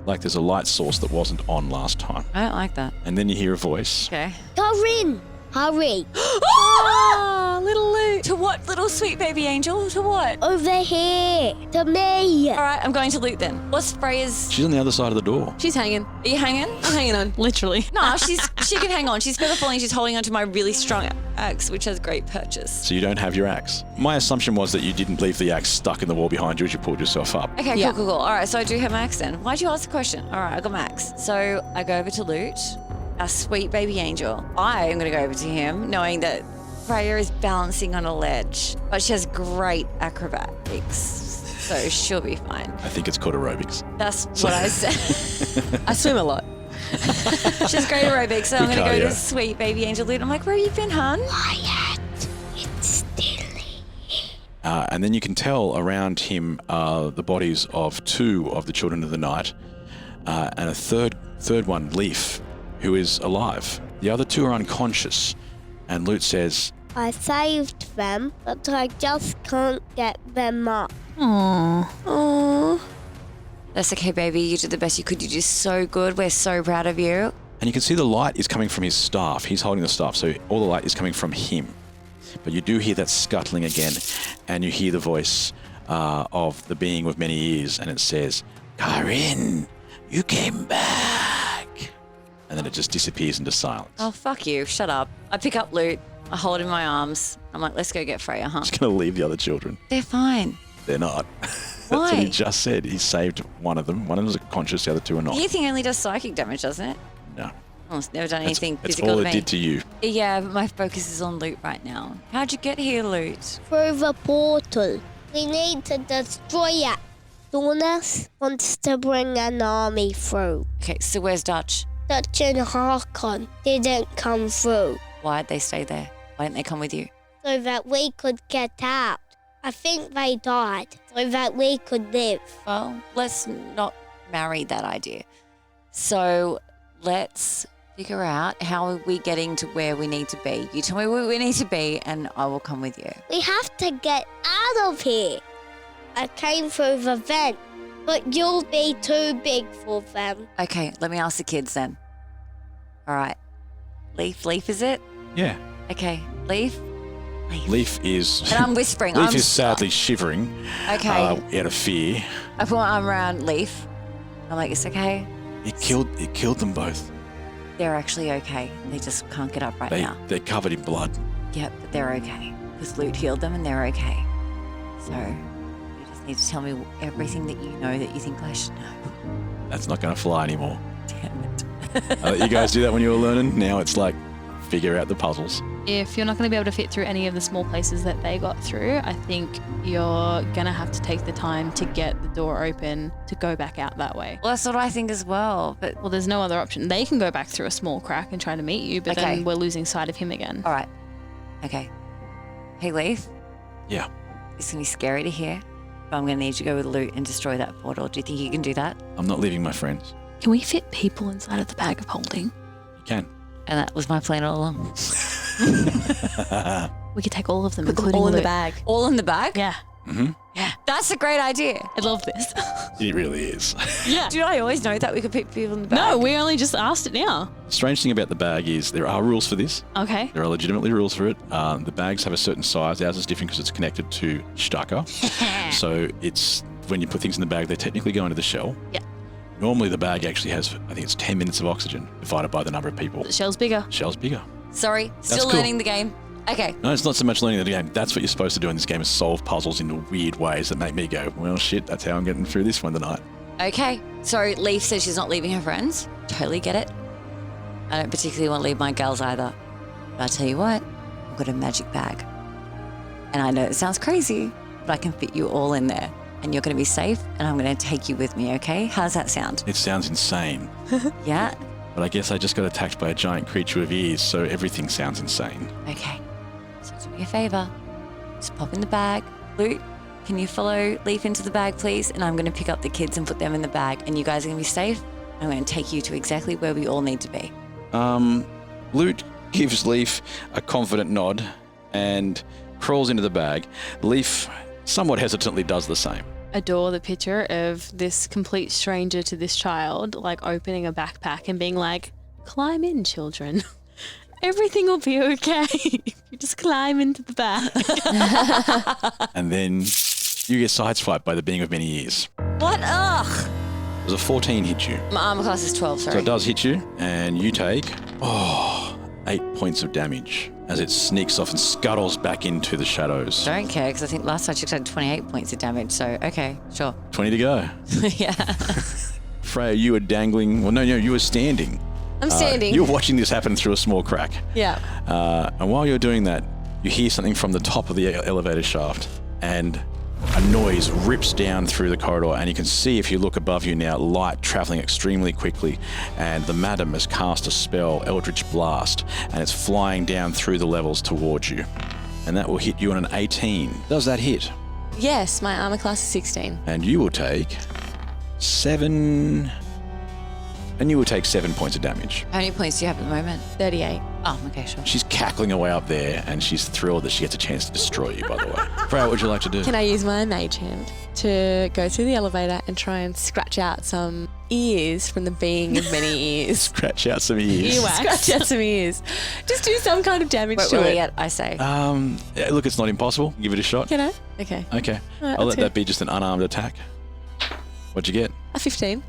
Like there's a light source that wasn't on last time. I don't like that. And then you hear a voice. Okay. Kaa'Riin, hurry. Oh, little Luke. To what, little sweet baby angel? To what? Over here. To me. All right, I'm going to Luke then. What's Freya's? She's on the other side of the door. She's hanging. Are you hanging? I'm hanging on. Literally. No, she can hang on. She's feather falling. She's holding onto my really strong axe, which has great purchase. So you don't have your axe. My assumption was that you didn't leave the axe stuck in the wall behind you as you pulled yourself up. Okay, cool. All right, so I do have my axe then. Why'd you ask the question? All right, I got my axe. So I go over to Lute, our sweet baby angel. I am going to go over to him, knowing that Freya is balancing on a ledge, but she has great acrobatics, so she'll be fine. I think it's called aerobics. That's what I said. I swim a lot. She has great aerobics, so I'm Good going to go cardio. to sweet baby angel Lute. I'm like, where have you been, hun? Quiet. It's still. And then you can tell around him the bodies of 2 of the children of the night, and a third one, Leaf, who is alive. The other 2 are unconscious, and Lute says, I saved them, but I just can't get them up. Aww. That's okay, baby. You did the best you could. You did so good. We're so proud of you. and you can see the light is coming from his staff. He's holding the staff, so all the light is coming from him. But you do hear that scuttling again, and you hear the voice of the being with many ears, and it says, Kaa'Riin, you came back. And then it just disappears into silence. Oh, fuck you. Shut up. I pick up Loot. I hold it in my arms. I'm like, let's go get Freya, huh? Just going to leave the other children. They're fine. They're not. Why? That's what he just said. He saved one of them. One of them was conscious, the other two are not. The thing only does psychic damage, doesn't it? No. Oh, it's never done anything That's physical all to it me. did to you. Yeah, but my focus is on Loot right now. How'd you get here, Loot? Through the portal. We need to destroy it. Dornas wants to bring an army through. Okay, so where's Dutch? Dutch and Harkon didn't come through, Why'd they stay there? Why didn't they come with you? so that we could get out. I think they died, so that we could live. Well, let's not marry that idea. So let's figure out how are we getting to where we need to be. You tell me where we need to be and I will come with you. We have to get out of here. I came through the vent, but you'll be too big for them. Okay, let me ask the kids then. All right. Leaf is it? Yeah. Okay, Leaf. Leaf is... And I'm whispering. Leaf I'm is sadly shivering. Okay. Out of fear. I put my arm around Leaf. I'm like, it's okay. It killed them both. They're actually okay. They just can't get up right now. They're covered in blood. Yep, but they're okay. Because Loot healed them and they're okay. So you just need to tell me everything that you know that you think I should know. That's not going to fly anymore. Damn it. I let you guys do that when you were learning. Now it's like, figure out the puzzles. If you're not going to be able to fit through any of the small places that they got through, I think you're going to have to take the time to get the door open to go back out that way. Well, that's what I think as well. But well, there's no other option. They can go back through a small crack and try to meet you, but Okay. then we're losing sight of him again. All right. Okay. Hey, Leaf. Yeah. It's going to be scary to hear, but I'm going to need you to go with Loot and destroy that portal. Do you think you can do that? I'm not leaving my friends. Can we fit people inside of the bag of holding? You can. And that was my plan all along. We could take all of them, Put them including all in the loot. bag. All in the bag? Yeah. Mm-hmm. Yeah. That's a great idea. I love this. It really is. Yeah. Did I always know that we could put people in the bag? No, we only just asked it now. Strange thing about the bag is there are rules for this. Okay. There are legitimately rules for it. The bags have a certain size. Ours is different because it's connected to Stacey. So it's when you put things in the bag, they technically go into the shell. Yeah. Normally the bag actually has, I think it's 10 minutes of oxygen divided by the number of people. The shell's bigger. Shell's bigger. Sorry, still That's cool. learning the game. Okay. No, it's not so much learning the game. That's what you're supposed to do in this game is solve puzzles in weird ways that make me go, well, shit, that's how I'm getting through this one tonight. Okay. So Leaf says she's not leaving her friends. Totally get it. I don't particularly want to leave my girls either. But I'll tell you what, I've got a magic bag. And I know it sounds crazy, but I can fit you all in there. And you're going to be safe, and I'm going to take you with me, okay? How does that sound? It sounds insane. Yeah? But I guess I just got attacked by a giant creature with ears, so everything sounds insane. Okay. So do me a favor. Just pop in the bag. Loot, can you follow Leaf into the bag, please? And I'm going to pick up the kids and put them in the bag. And you guys are going to be safe. I'm going to take you to exactly where we all need to be. Loot gives Leaf a confident nod and crawls into the bag. Leaf somewhat hesitantly does the same. Adore the picture of this complete stranger to this child, like opening a backpack and being like, climb in, children. Everything will be okay. You just climb into the bag. And then you get sideswiped by the being of many ears. What? Ugh. Does a 14 hit you? My armor class is 12, sorry. So it does hit you, and you take 8 points of damage as it sneaks off and scuttles back into the shadows. Don't care, because I think last I checked I had 28 points of damage, so okay, sure. 20 to go. Yeah. Freya, you were dangling. Well, no, you were standing. I'm standing. You were watching this happen through a small crack. Yeah. And while you're doing that, you hear something from the top of the elevator shaft, and a noise rips down through the corridor, and you can see, if you look above you now, light traveling extremely quickly, and the madam has cast a spell, Eldritch Blast, and it's flying down through the levels towards you. And that will hit you on an 18. Does that hit? Yes, my armor class is 16. And you will take 7 points of damage. How many points do you have at the moment? 38. Oh, okay, sure. She's cackling away up there, and she's thrilled that she gets a chance to destroy you, by the way. Freya, what would you like to do? Can I use my mage hand to go through the elevator and try and scratch out some ears from the being of many ears? Scratch out some ears. Scratch out some ears. Just do some kind of damage to Where it. yet, I say. Yeah, look, it's not impossible. Give it a shot. Can I? Okay. Okay. All right, I'll let's let that be just an unarmed attack. What'd you get? A 15.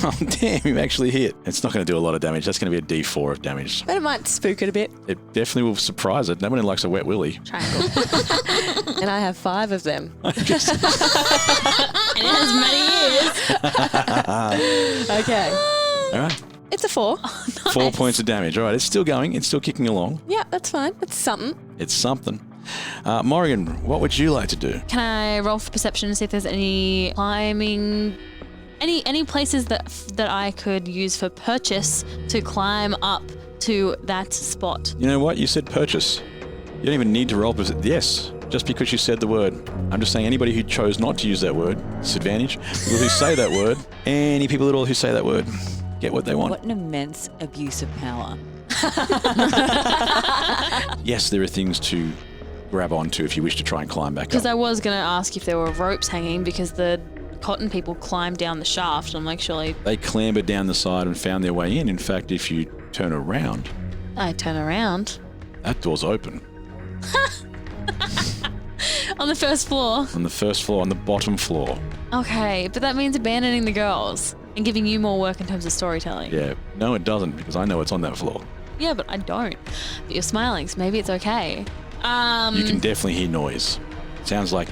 Oh, damn, you actually hit. It's not going to do a lot of damage. That's going to be a D4 of damage. But it might spook it a bit. It definitely will surprise it. Nobody likes a wet willy. Triangle. And I have 5 of them. And it has many ears. Okay. All right. It's a 4. 4 points of damage. All right, it's still going. It's still kicking along. Yeah, that's fine. It's something. It's something. Morrigan, what would you like to do? Can I roll for perception and see if there's any climbing, any places that I could use for purchase to climb up to that spot? You know what? You said purchase. You don't even need to roll. Yes, just because you said the word. I'm just saying anybody who chose not to use that word, disadvantage. People who say that word, any people at all who say that word, get what they want. What an immense abuse of power. Yes, there are things to grab onto if you wish to try and climb back Because up. I was going to ask if there were ropes hanging because the cotton people climbed down the shaft. I'm like, surely They clambered down the side and found their way in. In fact, if you turn around, I turn around. that door's open. On the first floor. On the first floor, on the bottom floor. Okay, but that means abandoning the girls and giving you more work in terms of storytelling. Yeah, no, it doesn't, because I know it's on that floor. Yeah, but I don't. But you're smiling, so maybe it's okay. You can definitely hear noise. Sounds like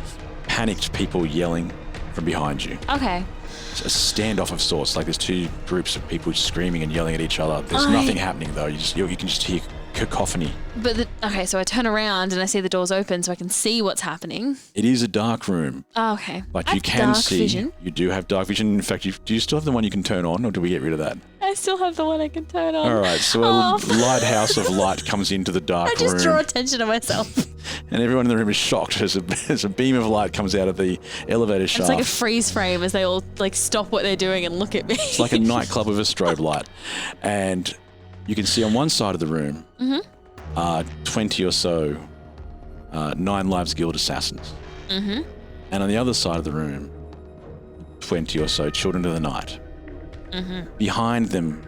panicked people yelling from behind you. Okay. It's a standoff of sorts, like there's two groups of people screaming and yelling at each other. There's nothing happening though. You can just hear cacophony. But okay, so I turn around and I see the doors open so I can see what's happening. It is a dark room. Oh, okay. But I you have can dark see. vision. You do have dark vision. In fact, do you still have the one you can turn on, or do we get rid of that? I still have the one I can turn on. All right, so a lighthouse of light comes into the dark I just room. draw attention to myself. And everyone in the room is shocked as a beam of light comes out of the elevator shaft. It's like a freeze frame as they all like stop what they're doing and look at me. It's like a nightclub with a strobe light. And You can see on one side of the room 20 or so 9 Lives Guild assassins. And on the other side of the room, 20 or so Children of the Night. Behind them,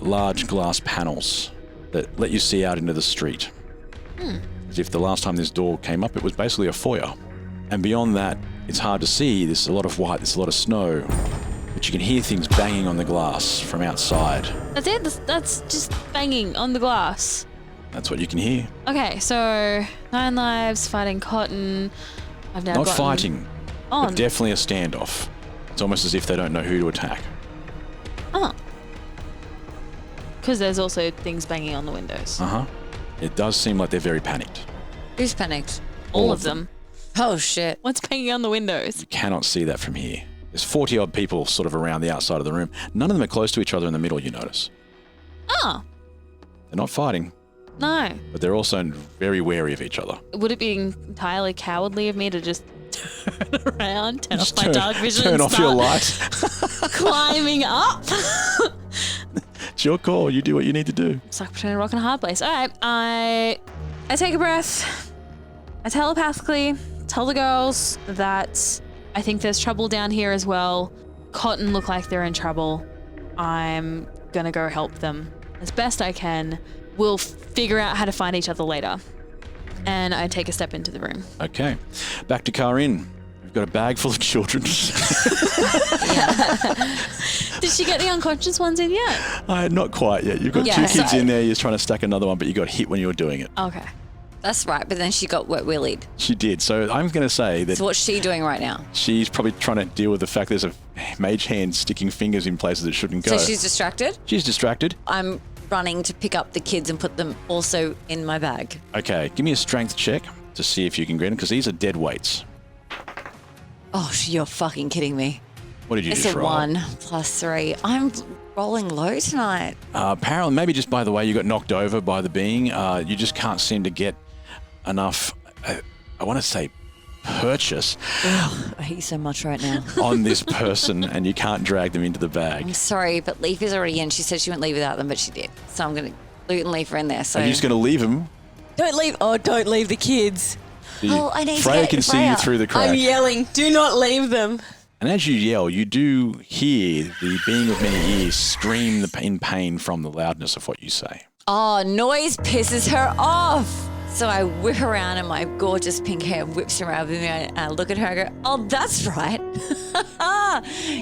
large glass panels that let you see out into the street. As if the last time this door came up, it was basically a foyer. And beyond that, it's hard to see. There's a lot of white, there's a lot of snow. But you can hear things banging on the glass from outside. That's it? That's just banging on the glass. That's what you can hear. Okay, so 9 lives, fighting Cotton. I've now Not gotten fighting, on. but definitely a standoff. It's almost as if they don't know who to attack. Oh. Because there's also things banging on the windows. It does seem like they're very panicked. Who's panicked? All of them. Oh, shit. What's banging on the windows? You cannot see that from here. There's 40 odd people sort of around the outside of the room. None of them are close to each other in the middle, you notice. Oh. They're not fighting, No. but they're also very wary of each other. Would it be entirely cowardly of me to just turn around, turn off my Turn- dark vision, turn and off your start light. climbing up? It's your call. You do what you need to do. It's like between a rock and a hard place. All right, I take a breath. I telepathically tell the girls that I think there's trouble down here as well. Cotton look like they're in trouble. I'm gonna go help them as best I can. We'll figure out how to find each other later. And I take a step into the room. Okay. Back to Kaa'Riin. We've got a bag full of children. Did she get the unconscious ones in yet? Not quite yet. You've got 2 kids in there. You're trying to stack another one, but you got hit when you were doing it. Okay. That's right, but then she got wet willied. She did. So I'm going to say that So what's she doing right now? she's probably trying to deal with the fact there's a mage hand sticking fingers in places it shouldn't go. So she's distracted? She's distracted. I'm running to pick up the kids and put them also in my bag. Okay, give me a strength check to see if you can grab them, because these are dead weights. Oh, you're fucking kidding me. What did you It's just a roll? 1 + 3. I'm rolling low tonight. Apparently, maybe just by the way you got knocked over by the being, you just can't seem to get enough, I want to say, purchase Ugh, I hate you so much right now. on this person, and you can't drag them into the bag. I'm sorry, but Leaf is already in. She said she wouldn't leave without them, but she did. So I'm going to loot and leave her in there. So Are you just going to leave them? Don't leave. Oh, don't leave the kids. I need to Freya get can see you through the crack. I'm yelling. Do not leave them. And as you yell, you do hear the being of many ears scream in pain from the loudness of what you say. Oh, noise pisses her off. So I whip around and my gorgeous pink hair whips around with me and I look at her and go, oh, that's right.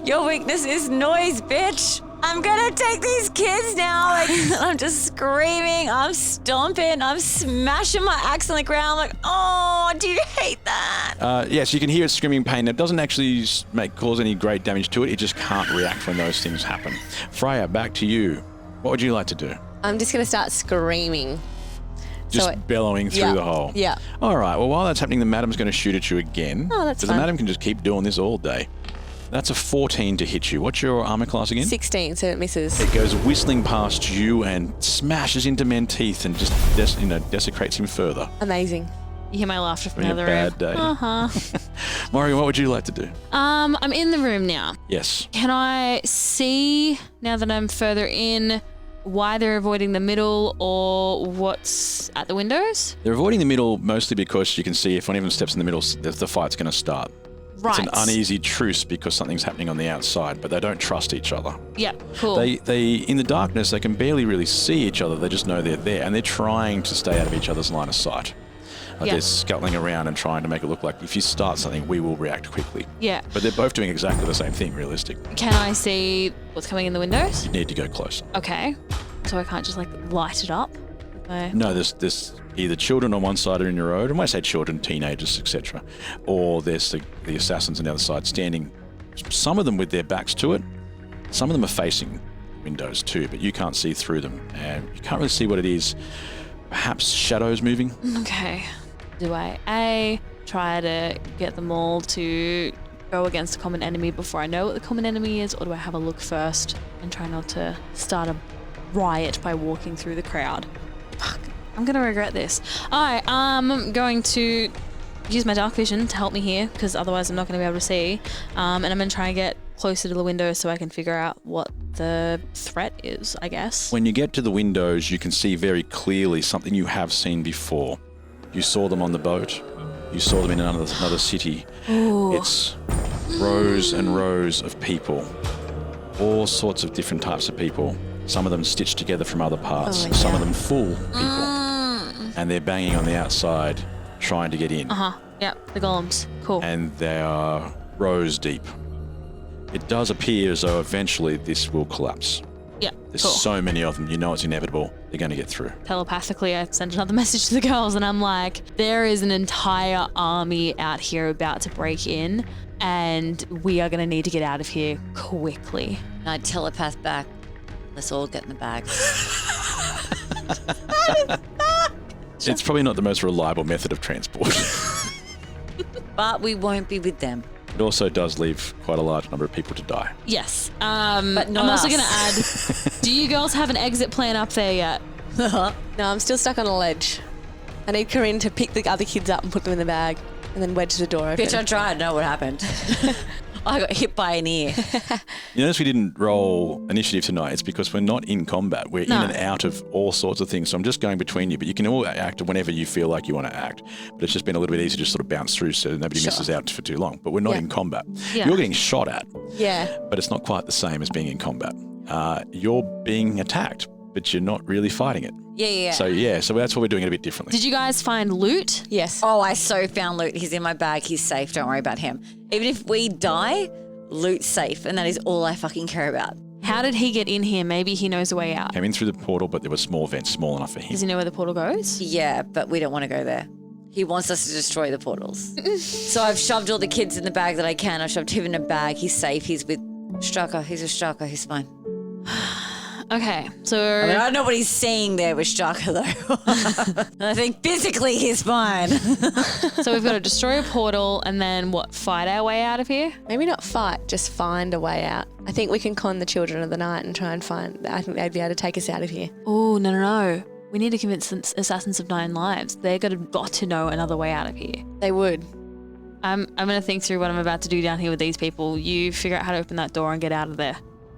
Your weakness is noise, bitch. I'm going to take these kids now. Like, I'm just screaming. I'm stomping. I'm smashing my axe on the ground. Like, oh, do you hate that? Yes, you can hear it screaming in pain. It doesn't actually cause any great damage to it. It just can't react when those things happen. Freya, back to you. What would you like to do? I'm just going to start screaming. Just bellowing through the hole. Yeah. All right. Well, while that's happening, the madam's going to shoot at you again. Oh, that's Because fine. the madam can just keep doing this all day. That's a 14 to hit you. What's your armor class again? 16, so it misses. It goes whistling past you and smashes into Menteith and just desecrates him further. Amazing. You hear my laughter from Having the a other bad room. day. Morrigan, what would you like to do? I'm in the room now. Yes. Can I see, now that I'm further in, why they're avoiding the middle or what's at the windows? They're avoiding the middle mostly because you can see if one of them steps in the middle, the fight's going to start. Right. It's an uneasy truce because something's happening on the outside, but they don't trust each other. Yeah, cool. They in the darkness, they can barely really see each other. They just know they're there, and they're trying to stay out of each other's line of sight. Yeah. They're scuttling around and trying to make it look like if you start something, we will react quickly. Yeah. But they're both doing exactly the same thing, realistic. Can I see what's coming in the windows? You need to go closer. Okay. So I can't just light it up? No, there's either children on one side are in the road, and when I say children, teenagers, etc., or there's the assassins on the other side standing, some of them with their backs to it, some of them are facing windows too, but you can't see through them, and you can't really see what it is. Perhaps shadows moving? Okay. Do I try to get them all to go against a common enemy before I know what the common enemy is, or do I have a look first and try not to start a riot by walking through the crowd? Fuck, I'm gonna regret this. Alright, I'm going to use my dark vision to help me here, because otherwise I'm not gonna be able to see. And I'm gonna try and get closer to the window so I can figure out what the threat is, I guess. When you get to the windows, you can see very clearly something you have seen before. You saw them on the boat. You saw them in another city. Ooh. It's rows and rows of people. All sorts of different types of people. Some of them stitched together from other parts. Some of them full people. And they're banging on the outside, trying to get in. Yep, the golems. Cool. And they are rows deep. It does appear as though eventually this will collapse. Yeah, There's cool. so many of them, you know it's inevitable. They're going to get through. Telepathically, I sent another message to the girls and I'm like, there is an entire army out here about to break in and we are going to need to get out of here quickly. And I telepath back. Let's all get in the bag. It's probably not the most reliable method of transport. But we won't be with them. It also does leave quite a large number of people to die. Yes. But I'm not also us. going to add, do you girls have an exit plan up there yet? No, I'm still stuck on a ledge. I need Kaa'Riin to pick the other kids up and put them in the bag and then wedge the door open. Bitch, I tried. Know what happened. I got hit by an ear. You notice we didn't roll initiative tonight. It's because we're not in combat. We're in and out of all sorts of things. So I'm just going between you, but you can all act whenever you feel like you want to act. But it's just been a little bit easier to just sort of bounce through so nobody misses out for too long. But we're not in combat. Yeah. You're getting shot at, Yeah. but it's not quite the same as being in combat. You're being attacked, but you're not really fighting it. Yeah. So that's what we're doing it a bit differently. Did you guys find loot? Yes. Oh, I so found loot. He's in my bag. He's safe. Don't worry about him. Even if we die, loot's safe. And that is all I fucking care about. How did he get in here? Maybe he knows the way out. Came in through the portal, but there were small vents, small enough for him. Does he know where the portal goes? Yeah, but we don't want to go there. He wants us to destroy the portals. So I've shoved all the kids in the bag that I can. I've shoved him in a bag. He's safe. He's with Straka. He's with Straka. He's fine. Okay, so... I mean, I don't know what he's seeing there with Straka, though. And I think physically he's fine. So we've got to destroy a portal and then, fight our way out of here? Maybe not fight, just find a way out. I think we can con the children of the night and try and find... I think they'd be able to take us out of here. Oh, no. We need to convince the Assassins of Nine Lives. They're got to know another way out of here. They would. I'm going to think through what I'm about to do down here with these people. You figure out how to open that door and get out of there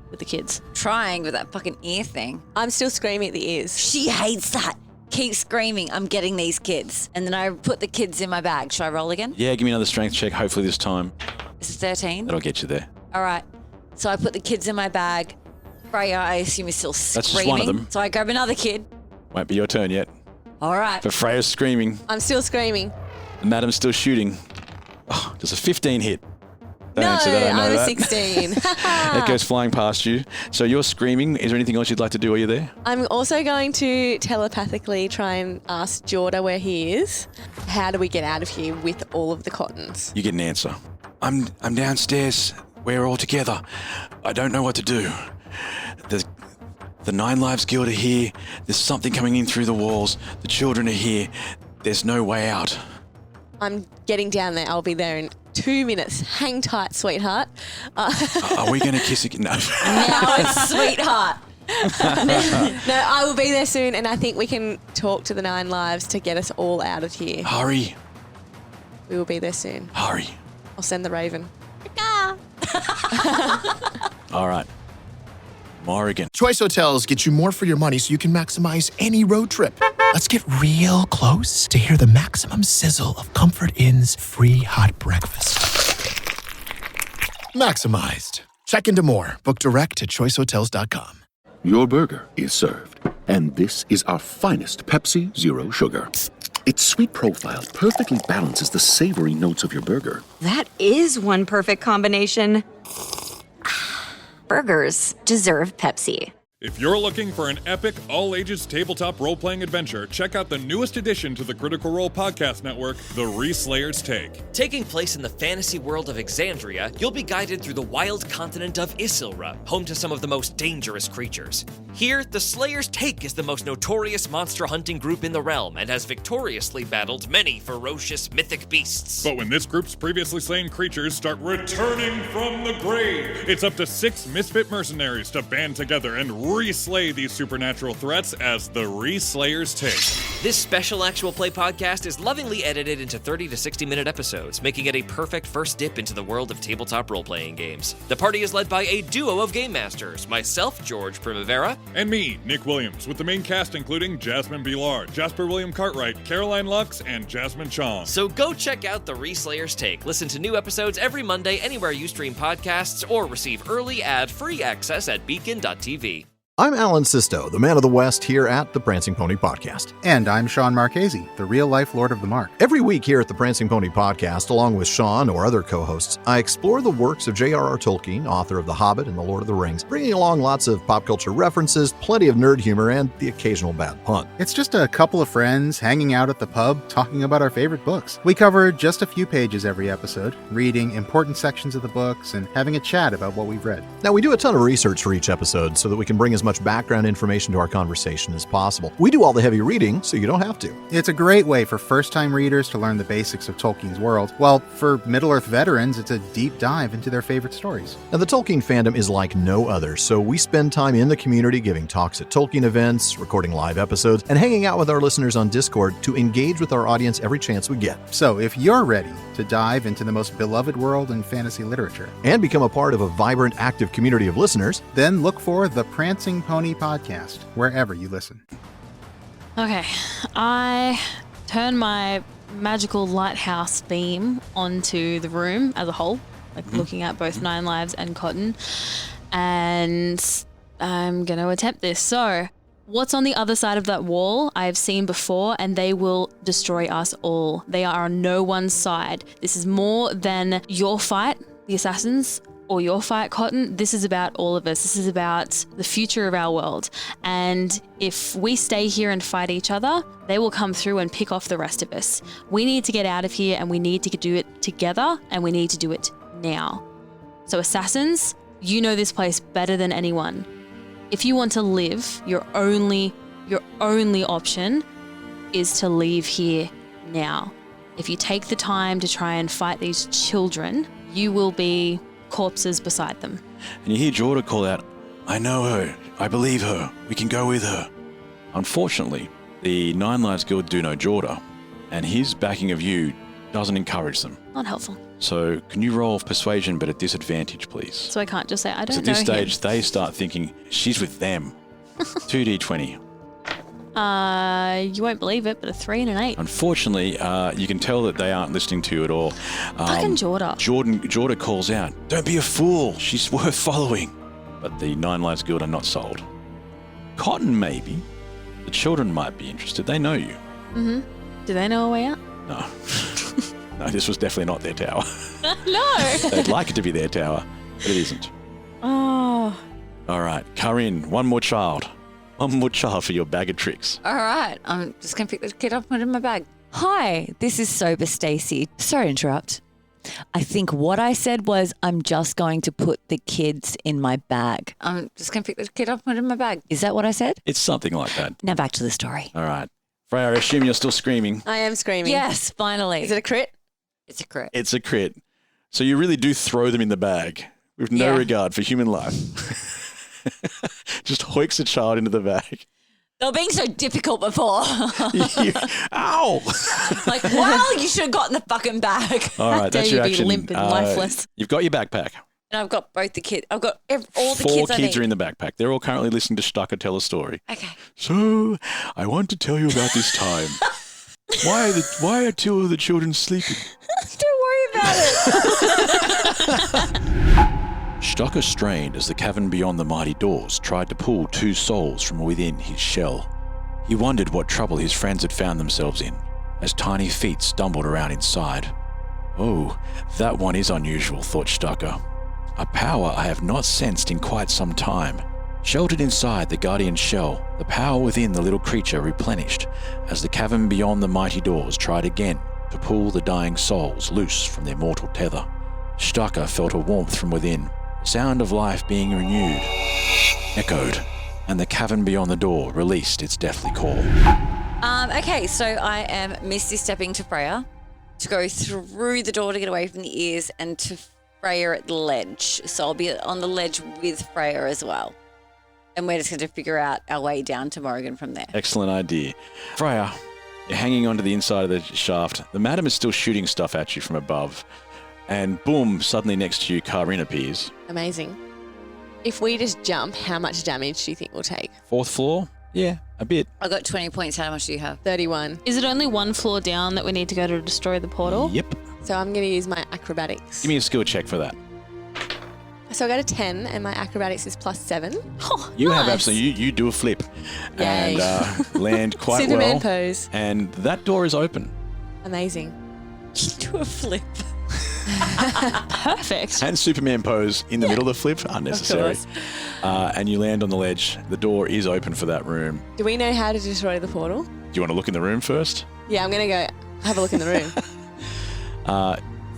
with the kids. Trying with that fucking ear thing. I'm still screaming at the ears. She hates that. Keep screaming, I'm getting these kids. And then I put the kids in my bag. Should I roll again? Yeah, give me another strength check, hopefully this time. This is 13. That'll get you there. All right. So I put the kids in my bag. Freya, I assume, is still screaming. That's just one of them. So I grab another kid. Won't be your turn yet. All right. But Freya's screaming. I'm still screaming. And Madam's still shooting. Oh, does a 15 hit? Don't No, answer that, I know I'm a that. 16. It goes flying past you. So you're screaming. Is there anything else you'd like to do while you're there? I'm also going to telepathically try and ask Jorda where he is. How do we get out of here with all of the cottons? You get an answer. I'm downstairs. We're all together. I don't know what to do. The Nine Lives Guild are here. There's something coming in through the walls. The children are here. There's no way out. I'm getting down there. I'll be there in 2 minutes. Hang tight, sweetheart. Are we going to kiss again? No. Now it's sweetheart. No, I will be there soon, and I think we can talk to the Nine Lives to get us all out of here. Hurry. We will be there soon. Hurry. I'll send the Raven. All right. Morrigan. Choice Hotels get you more for your money so you can maximize any road trip. Let's get real close to hear the maximum sizzle of Comfort Inn's free hot breakfast. Maximized. Check into more. Book direct at choicehotels.com. Your burger is served, and this is our finest Pepsi Zero Sugar. Its sweet profile perfectly balances the savory notes of your burger. That is one perfect combination. Burgers deserve Pepsi. If you're looking for an epic, all-ages tabletop role-playing adventure, check out the newest addition to the Critical Role podcast network, The Reslayer's Take. Taking place in the fantasy world of Exandria, you'll be guided through the wild continent of Isilra, home to some of the most dangerous creatures. Here, the Slayer's Take is the most notorious monster hunting group in the realm and has victoriously battled many ferocious mythic beasts. But when this group's previously slain creatures start returning from the grave, it's up to 6 misfit mercenaries to band together and reslay these supernatural threats as the Reslayer's Take. This special actual play podcast is lovingly edited into 30 to 60-minute episodes, making it a perfect first dip into the world of tabletop role-playing games. The party is led by a duo of game masters, myself, George Primavera, and me, Nick Williams, with the main cast including Jasmine Billard, Jasper William Cartwright, Caroline Lux, and Jasmine Chong. So go check out the Reslayers Take. Listen to new episodes every Monday anywhere you stream podcasts or receive early ad-free access at beacon.tv. I'm Alan Sisto, the man of the West here at the Prancing Pony Podcast. And I'm Sean Marchese, the real-life Lord of the Mark. Every week here at the Prancing Pony Podcast, along with Sean or other co-hosts, I explore the works of J.R.R. Tolkien, author of The Hobbit and The Lord of the Rings, bringing along lots of pop culture references, plenty of nerd humor, and the occasional bad pun. It's just a couple of friends hanging out at the pub, talking about our favorite books. We cover just a few pages every episode, reading important sections of the books and having a chat about what we've read. Now, we do a ton of research for each episode so that we can bring as much background information to our conversation as possible. We do all the heavy reading, so you don't have to. It's a great way for first-time readers to learn the basics of Tolkien's world, while for Middle-earth veterans, it's a deep dive into their favorite stories. Now, the Tolkien fandom is like no other, so we spend time in the community giving talks at Tolkien events, recording live episodes, and hanging out with our listeners on Discord to engage with our audience every chance we get. So if you're ready to dive into the most beloved world in fantasy literature and become a part of a vibrant, active community of listeners, then look for the Prancing Pony Podcast wherever you listen. Okay, I turn my magical lighthouse beam onto the room as a whole, like looking at both Nine Lives and Cotton, and I'm going to attempt this. So, what's on the other side of that wall I've seen before, and they will destroy us all. They are on no one's side. This is more than your fight, the assassins, or your fight, Cotton. This is about all of us. This is about the future of our world. And if we stay here and fight each other, they will come through and pick off the rest of us. We need to get out of here, and we need to do it together, and we need to do it now. So assassins, you know this place better than anyone. If you want to live, your only option is to leave here now. If you take the time to try and fight these children, you will be corpses beside them. And you hear Jorda call out, "I know her. I believe her. We can go with her." Unfortunately, the Nine Lives Guild do know Jorda, and his backing of you doesn't encourage them. Not helpful. So can you roll persuasion, but at disadvantage, please? So I can't just say, I don't know At this him. stage, they start thinking, she's with them. 2d20. You won't believe it, but a 3 and an 8. Unfortunately, you can tell that they aren't listening to you at all. Fucking Jorda. Jorda calls out, "Don't be a fool. She's worth following." But the Nine Lives Guild are not sold. Cotton, maybe. The children might be interested. They know you. Mm-hmm. Do they know a way out? No. No, this was definitely not their tower. No. They'd like it to be their tower, but it isn't. Oh. All right, Kaa'Riin, one more child. One more child for your bag of tricks. All right, I'm just going to pick the kid up and put it in my bag. Hi, this is Sober Stacey. Sorry to interrupt. I think what I said was I'm just going to put the kids in my bag. I'm just going to pick the kid up and put it in my bag. Is that what I said? It's something like that. Now back to the story. All right. Freya, I assume you're still screaming. I am screaming. Yes, finally. Is it a crit? It's a crit. It's a crit. So you really do throw them in the bag with no regard for human life. Just hoiks a child into the bag. They were being so difficult before. Ow! Like, well, you should have gotten the fucking bag. All right, that's your action. Limp and lifeless. You've got your backpack. And I've got both the kids. I've got all the 4 kids I need. kids are in the backpack. They're all currently listening to Stucker tell a story. Okay. So, I want to tell you about this time. Why are 2 of the children sleeping? Don't worry about it. Stucker strained as the cavern beyond the mighty doors tried to pull 2 souls from within his shell. He wondered what trouble his friends had found themselves in, as tiny feet stumbled around inside. Oh, that one is unusual, thought Stucker. A power I have not sensed in quite some time. Sheltered inside the guardian shell, the power within the little creature replenished as the cavern beyond the mighty doors tried again to pull the dying souls loose from their mortal tether. Stucker felt a warmth from within, the sound of life being renewed, echoed, and the cavern beyond the door released its deathly call. Okay, so I am misty stepping to Freya to go through the door to get away from the ears and to Freya at the ledge. So I'll be on the ledge with Freya as well. And we're just going to figure out our way down to Morrigan from there. Excellent idea. Freya, You're hanging onto the inside of the shaft. The madam is still shooting stuff at you from above. And boom, suddenly next to you, Kaa'Riin appears. Amazing. If we just jump, how much damage do you think we'll take? 4th floor? Yeah, a bit. I got 20 points. How much do you have? 31. Is it only one floor down that we need to go to destroy the portal? Yep. So I'm going to use my acrobatics. Give me a skill check for that. So I got a 10 and my acrobatics is +7. Oh, You have nice. absolutely, you do a flip Yay. and land quite Superman well. pose. And that door is open. Amazing. Do a flip. Perfect. And Superman pose in the middle of the flip, unnecessary. course. And you land on the ledge. The door is open for that room. Do we know how to destroy the portal? Do you want to look in the room first? Yeah, I'm going to go have a look in the room.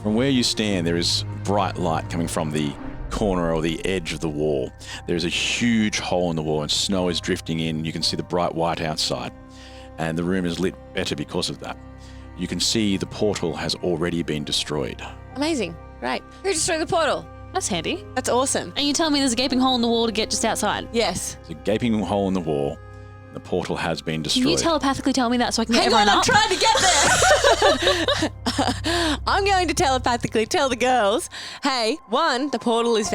From where you stand, there is bright light coming from the corner or the edge of the wall. There is a huge hole in the wall and snow is drifting in. You can see the bright white outside. And the room is lit better because of that. You can see the portal has already been destroyed. Amazing. Great. Who destroyed the portal? That's handy. That's awesome. And you tell me there's a gaping hole in the wall to get just outside? Yes. There's a gaping hole in the wall. The portal has been destroyed. Can you telepathically tell me that so I can get Hang everyone on, I'm up? trying to get there. I'm going to telepathically tell the girls, hey, 1, the portal has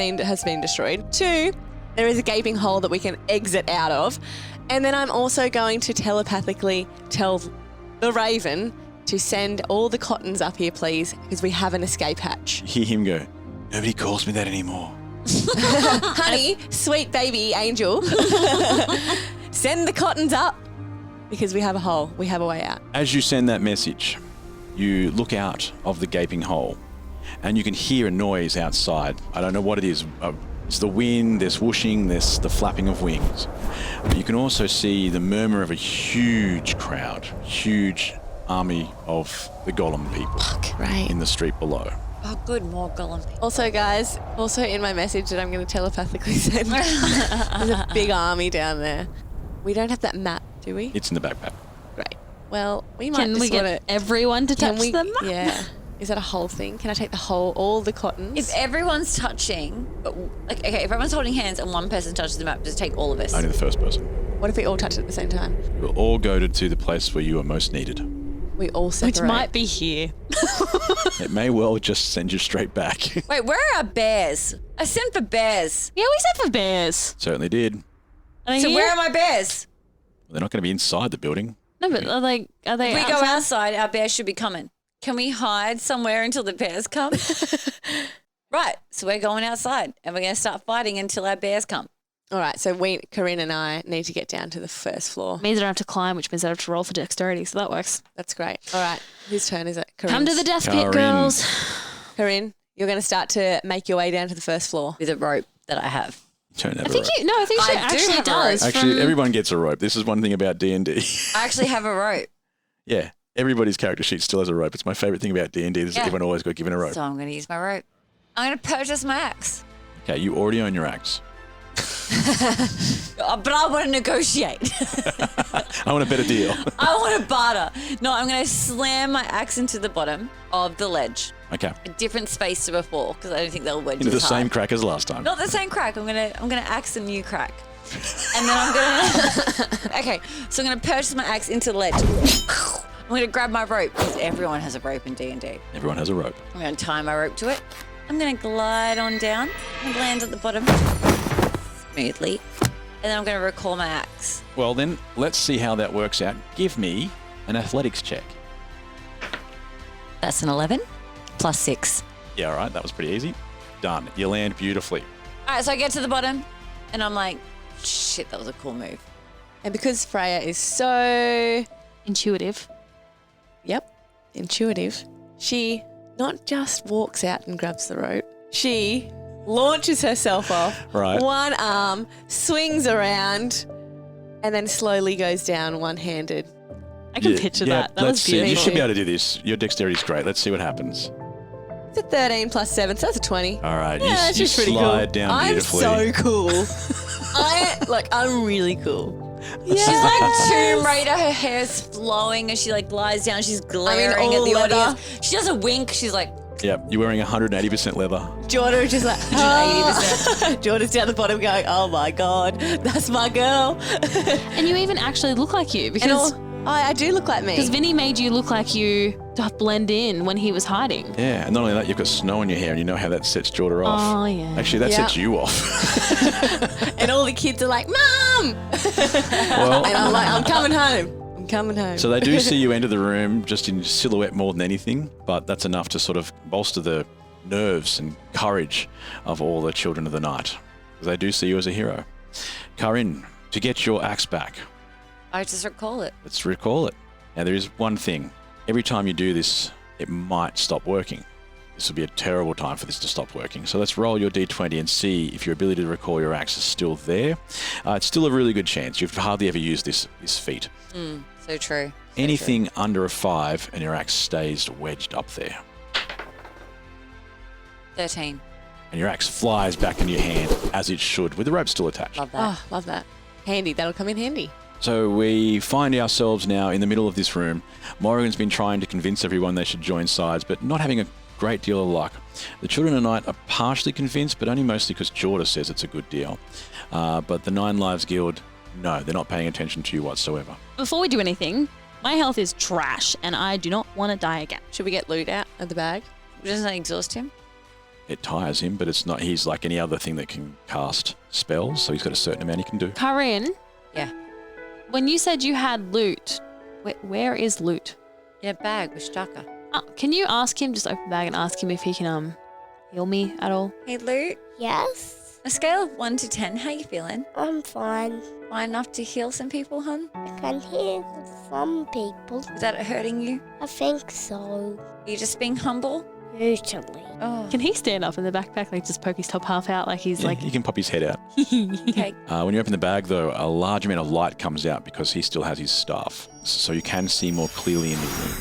been destroyed. 2, there is a gaping hole that we can exit out of. And then I'm also going to telepathically tell the Raven to send all the cottons up here, please, because we have an escape hatch. Hear him go, nobody calls me that anymore. Honey, sweet baby angel, send the cottons up because we have a hole. We have a way out. As you send that message, you look out of the gaping hole and you can hear a noise outside. I don't know what it is. It's the wind, there's whooshing, there's the flapping of wings. But you can also see the murmur of a huge crowd, huge army of the golem people in the street below. Oh, good, more golem people. Also, guys, in my message that I'm going to telepathically send, there's a big army down there. We don't have that map, do we? It's in the backpack. Great. Well, we might Can just we get wanna- everyone to Can touch we- them? Yeah. Is that a whole thing? Can I take the whole, all the cottons? If everyone's touching, if everyone's holding hands and one person touches the map, just take all of us. Only the first person. What if we all touch it at the same time? We'll all go to the place where you are most needed. We all separate. Which might be here. It may well just send you straight back. Wait, where are our bears? I sent for bears. Yeah, we sent for bears. Certainly did. Are they So here? where are my bears? They're not going to be inside the building. No, but are they If we outside? go outside, our bears should be coming. Can we hide somewhere until the bears come? Right, so we're going outside and we're going to start fighting until our bears come. All right, so Kaa'Riin and I need to get down to the first floor. Means I don't have to climb, which means I have to roll for dexterity, so that works. That's great. All right, whose turn is it? Come to the death pit, Kaa'Riin. girls. Kaa'Riin, you're going to start to make your way down to the first floor. With a rope that I have. Don't have I a think rope. I think she I do actually have a does. Actually, from- everyone gets a rope. This is one thing about D&D. I actually have a rope. Yeah, everybody's character sheet still has a rope. It's my favorite thing about D&D. Is Yeah. everyone always got given a rope. So I'm going to use my rope. I'm going to purchase my axe. Okay, you already own your axe. But I want to negotiate. I want a better deal. I want to barter. No, I'm going to slam my axe into the bottom of the ledge. Okay, A different space to before because I don't think they'll wedge into the as same hard. crack as last time. Not the same crack. I'm gonna axe a new crack. And then I'm gonna okay, so I'm gonna purchase my axe into the ledge. I'm gonna grab my rope because everyone has a rope in D&D. Everyone has a rope. I'm gonna tie my rope to it. I'm gonna glide on down and land at the bottom smoothly. And then I'm gonna recall my axe. Well then, let's see how that works out. Give me an athletics check. That's an 11 plus 6. Yeah, all right, that was pretty easy. Done. You land beautifully. All right, so I get to the bottom and I'm like, shit, that was a cool move. And because Freya is so intuitive. Yep, intuitive. She not just walks out and grabs the rope. She launches herself off. Right. One arm, swings around, and then slowly goes down one-handed. I can picture that. That was let's see. You beautiful. should be able to do this. Your dexterity's great. Let's see what happens. It's a 13 plus 7, so that's a 20. All right, Yeah, that's you just pretty slide cool. down I'm beautifully. so cool. I'm really cool. She's like Tomb Raider. Her hair's flowing as she like lies down. She's glaring at all the leather. audience. She does a wink. She's like, Yep, you're wearing 180% leather. Jordan is just like, 80%. Jordan's down the bottom going, oh my God, that's my girl. And you even actually look like you because I do look like me. Because Vinny made you look like you to blend in when he was hiding. Yeah, and not only that, you've got snow in your hair, and you know how that sets Jordan off. Oh, yeah. Actually, that sets you off. And all the kids are like, Mum! Well, and I'm like, I'm coming home. I'm coming home. So they do see you enter the room just in silhouette more than anything, but that's enough to sort of bolster the nerves and courage of all the children of the night. Because they do see you as a hero. Kaa'Riin, to get your axe back. I just recall it. Let's recall it. Now, there is one thing. Every time you do this, it might stop working. This will be a terrible time for this to stop working. So let's roll your d20 and see if your ability to recall your axe is still there. It's still a really good chance. You've hardly ever used this feat. So true. Anything under a 5 and your axe stays wedged up there. 13. And your axe flies back in your hand as it should, with the rope still attached. Love that. Oh, love that. Handy. That'll come in handy. So we find ourselves now in the middle of this room. Morrigan's been trying to convince everyone they should join sides, but not having a great deal of luck. The children of the night are partially convinced, but only mostly because Jordan says it's a good deal. But the Nine Lives Guild, no, they're not paying attention to you whatsoever. Before we do anything, my health is trash and I do not want to die again. Should we get loot out of the bag? Doesn't that exhaust him? It tires him, but it's not. He's like any other thing that can cast spells, so he's got a certain amount he can do. Kaa'Riin? Yeah. When you said you had loot, where is loot? In a bag with Staka. Oh, can you ask him, just open the bag and ask him if he can heal me at all? Hey, Luke. Yes? A scale of 1 to 10, how you feeling? I'm fine. Fine enough to heal some people, hun? I can heal some people. Is that hurting you? I think so. Are you just being humble? Usually. Oh. Can he stand up in the backpack, like just poke his top half out like he's like... He can pop his head out. Okay. When you open the bag, though, a large amount of light comes out because he still has his staff. So you can see more clearly in the room.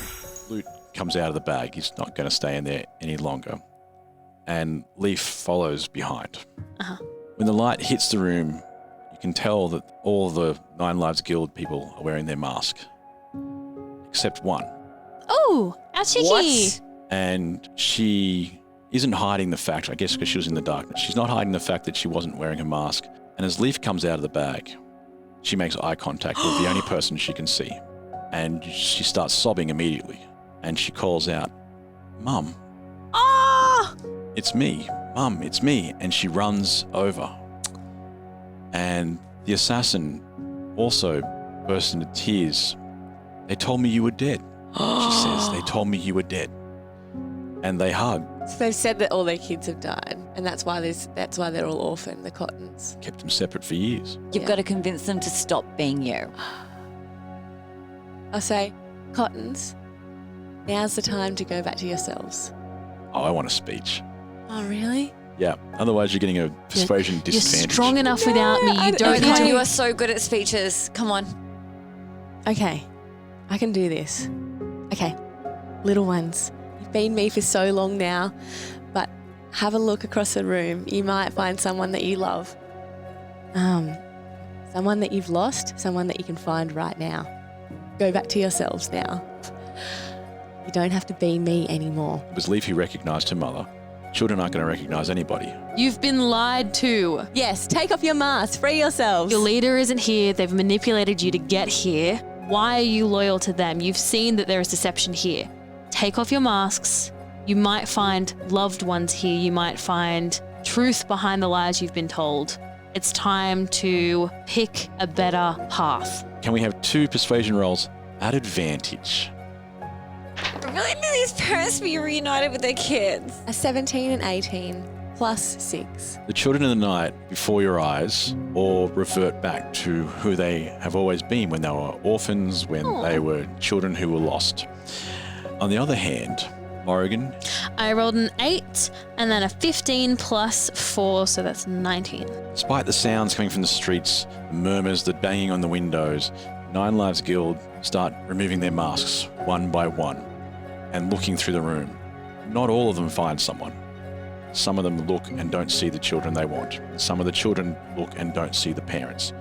Loot comes out of the bag. He's not going to stay in there any longer. And Leaf follows behind. Uh-huh. When the light hits the room, you can tell that all the Nine Lives Guild people are wearing their mask. Except one. Oh, how cheeky. What? And she isn't hiding the fact, I guess because she was in the darkness, she's not hiding the fact that she wasn't wearing her mask. And as Leaf comes out of the bag, she makes eye contact with the only person she can see. And she starts sobbing immediately. And she calls out, "Mum." Ah! "It's me. Mum, it's me." And she runs over. And the assassin also bursts into tears. "They told me you were dead." She says, "They told me you were dead." And they hug. So they've said that all their kids have died, and that's why they're all orphaned, the Cottons. Kept them separate for years. You've got to convince them to stop being you. I'll say, Cottons, now's the time to go back to yourselves. Oh, I want a speech. Oh, really? Yeah. Otherwise, you're getting a persuasion disadvantage. You're strong enough without me. You don't need to. You are so good at speeches. Come on. Okay, I can do this. Okay, little ones, you've been me for so long now, but have a look across the room. You might find someone that you love. Someone that you've lost, someone that you can find right now. Go back to yourselves now. You don't have to be me anymore. It was Leaf who recognised her mother. Children aren't going to recognise anybody. You've been lied to. Yes, take off your mask, free yourselves. Your leader isn't here. They've manipulated you to get here. Why are you loyal to them? You've seen that there is deception here. Take off your masks. You might find loved ones here. You might find truth behind the lies you've been told. It's time to pick a better path. Can we have 2 persuasion rolls at advantage? I really need these parents to be reunited with their kids. A 17 and 18 plus 6. The children of the night before your eyes all revert back to who they have always been when they were orphans, when they were children who were lost. On the other hand, Morrigan. I rolled an 8 and then a 15 plus 4, so that's 19. Despite the sounds coming from the streets, the murmurs, the banging on the windows, Nine Lives Guild start removing their masks one by one and looking through the room. Not all of them find someone. Some of them look and don't see the children they want. Some of the children look and don't see the parents.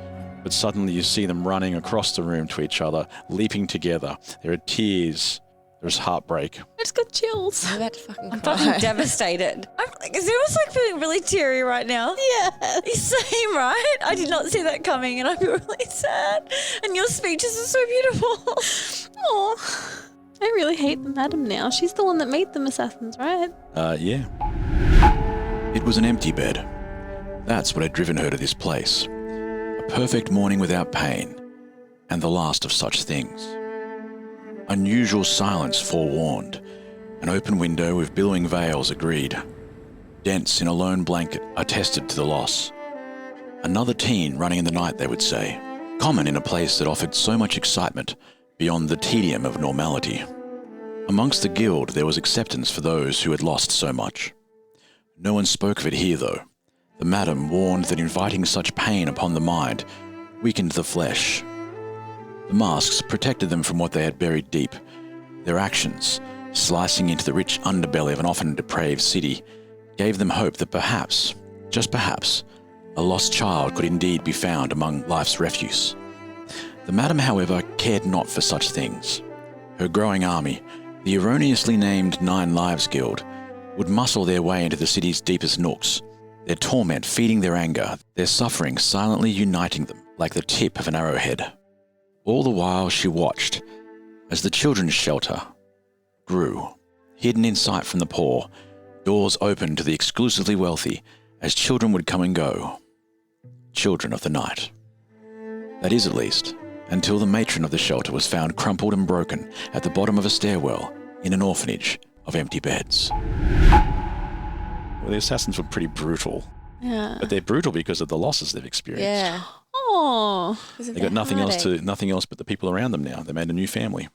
But suddenly you see them running across the room to each other, leaping together. There are tears There's heartbreak. I just got chills. I'm about to fucking I'm cry. fucking devastated. I'm like, is it like feeling really teary right now? Yeah. Same, right? I did not see that coming and I feel really sad. And your speeches are so beautiful. Oh, I really hate the madam now. She's the one that made them assassins, right? Yeah. It was an empty bed. That's what had driven her to this place. A perfect morning without pain, and the last of such things. Unusual silence forewarned. An open window with billowing veils agreed. Dents in a lone blanket attested to the loss. Another teen running in the night, they would say. Common in a place that offered so much excitement beyond the tedium of normality. Amongst the guild, there was acceptance for those who had lost so much. No one spoke of it here, though. The madam warned that inviting such pain upon the mind weakened the flesh. The masks protected them from what they had buried deep. Their actions, slicing into the rich underbelly of an often depraved city, gave them hope that perhaps, just perhaps, a lost child could indeed be found among life's refuse. The madam, however, cared not for such things. Her growing army, the erroneously named 9 Lives Guild, would muscle their way into the city's deepest nooks, their torment feeding their anger, their suffering silently uniting them like the tip of an arrowhead. All the while she watched as the children's shelter grew, hidden in sight from the poor, doors opened to the exclusively wealthy as children would come and go. Children of the night. That is, at least, until the matron of the shelter was found crumpled and broken at the bottom of a stairwell in an orphanage of empty beds. Well, the assassins were pretty brutal. Yeah. But they're brutal because of the losses they've experienced. Yeah. Oh. They got nothing else but the people around them now. They made a new family.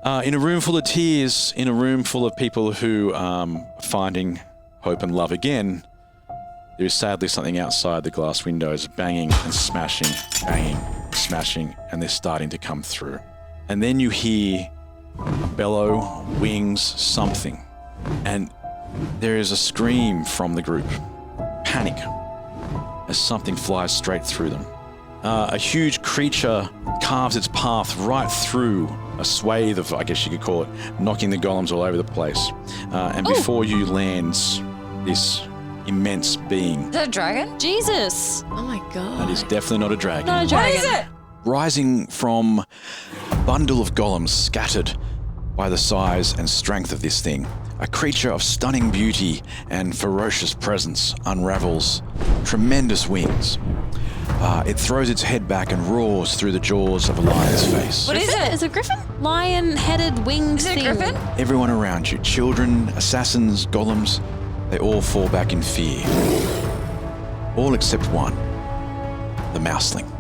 In a room full of tears, in a room full of people who are finding hope and love again, there is sadly something outside the glass windows banging and smashing, and they're starting to come through. And then you hear a bellow, wings, something. And there is a scream from the group. Panic. As something flies straight through them. A huge creature carves its path right through a swathe of, I guess you could call it, knocking the golems all over the place. And before you lands this immense being. Is that a dragon? Jesus. Oh my god. That is definitely not a dragon. Not a dragon. What is it? Rising from a bundle of golems scattered by the size and strength of this thing, a creature of stunning beauty and ferocious presence unravels tremendous wings. It throws its head back and roars through the jaws of a lion's face. What is it? Is it a griffin? Lion-headed winged Is it a thing. griffin? Everyone around you, children, assassins, golems, they all fall back in fear. All except one, the mouseling,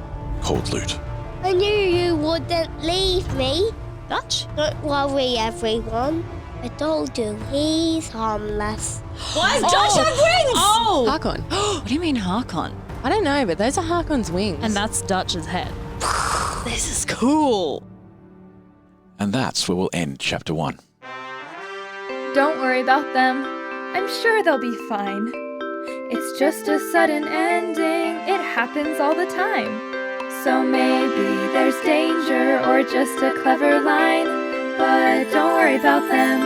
called Loot. I knew you wouldn't leave me. Dutch? Don't worry, everyone. I told you, he's harmless. Why does Dutch have wings? Oh! Harkon. What do you mean Harkon? I don't know, but those are Harkon's wings. And that's Dutch's head. This is cool. And that's where we'll end chapter 1. Don't worry about them. I'm sure they'll be fine. It's just a sudden ending. It happens all the time. So maybe there's danger or just a clever line. But don't worry about them.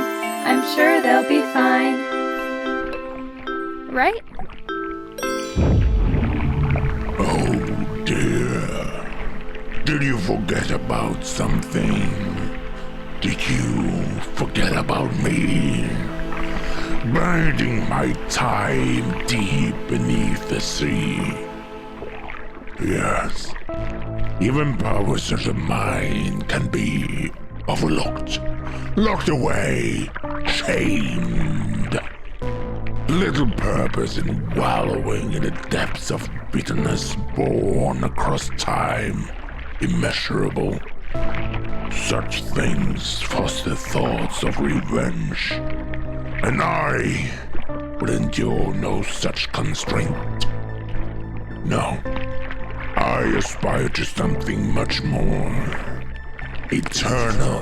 I'm sure they'll be fine. Right? Oh dear. Did you forget about something? Did you forget about me? Biding my time deep beneath the sea. Yes. Even powers of the mind can be overlooked, locked away, shamed. Little purpose in wallowing in the depths of bitterness born across time, immeasurable. Such things foster thoughts of revenge, and I would endure no such constraint. No, I aspire to something much more eternal.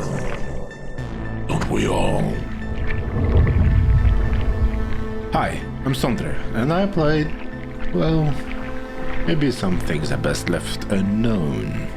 Don't we all? Hi, I'm Sondre, and I played, well, maybe some things are best left unknown.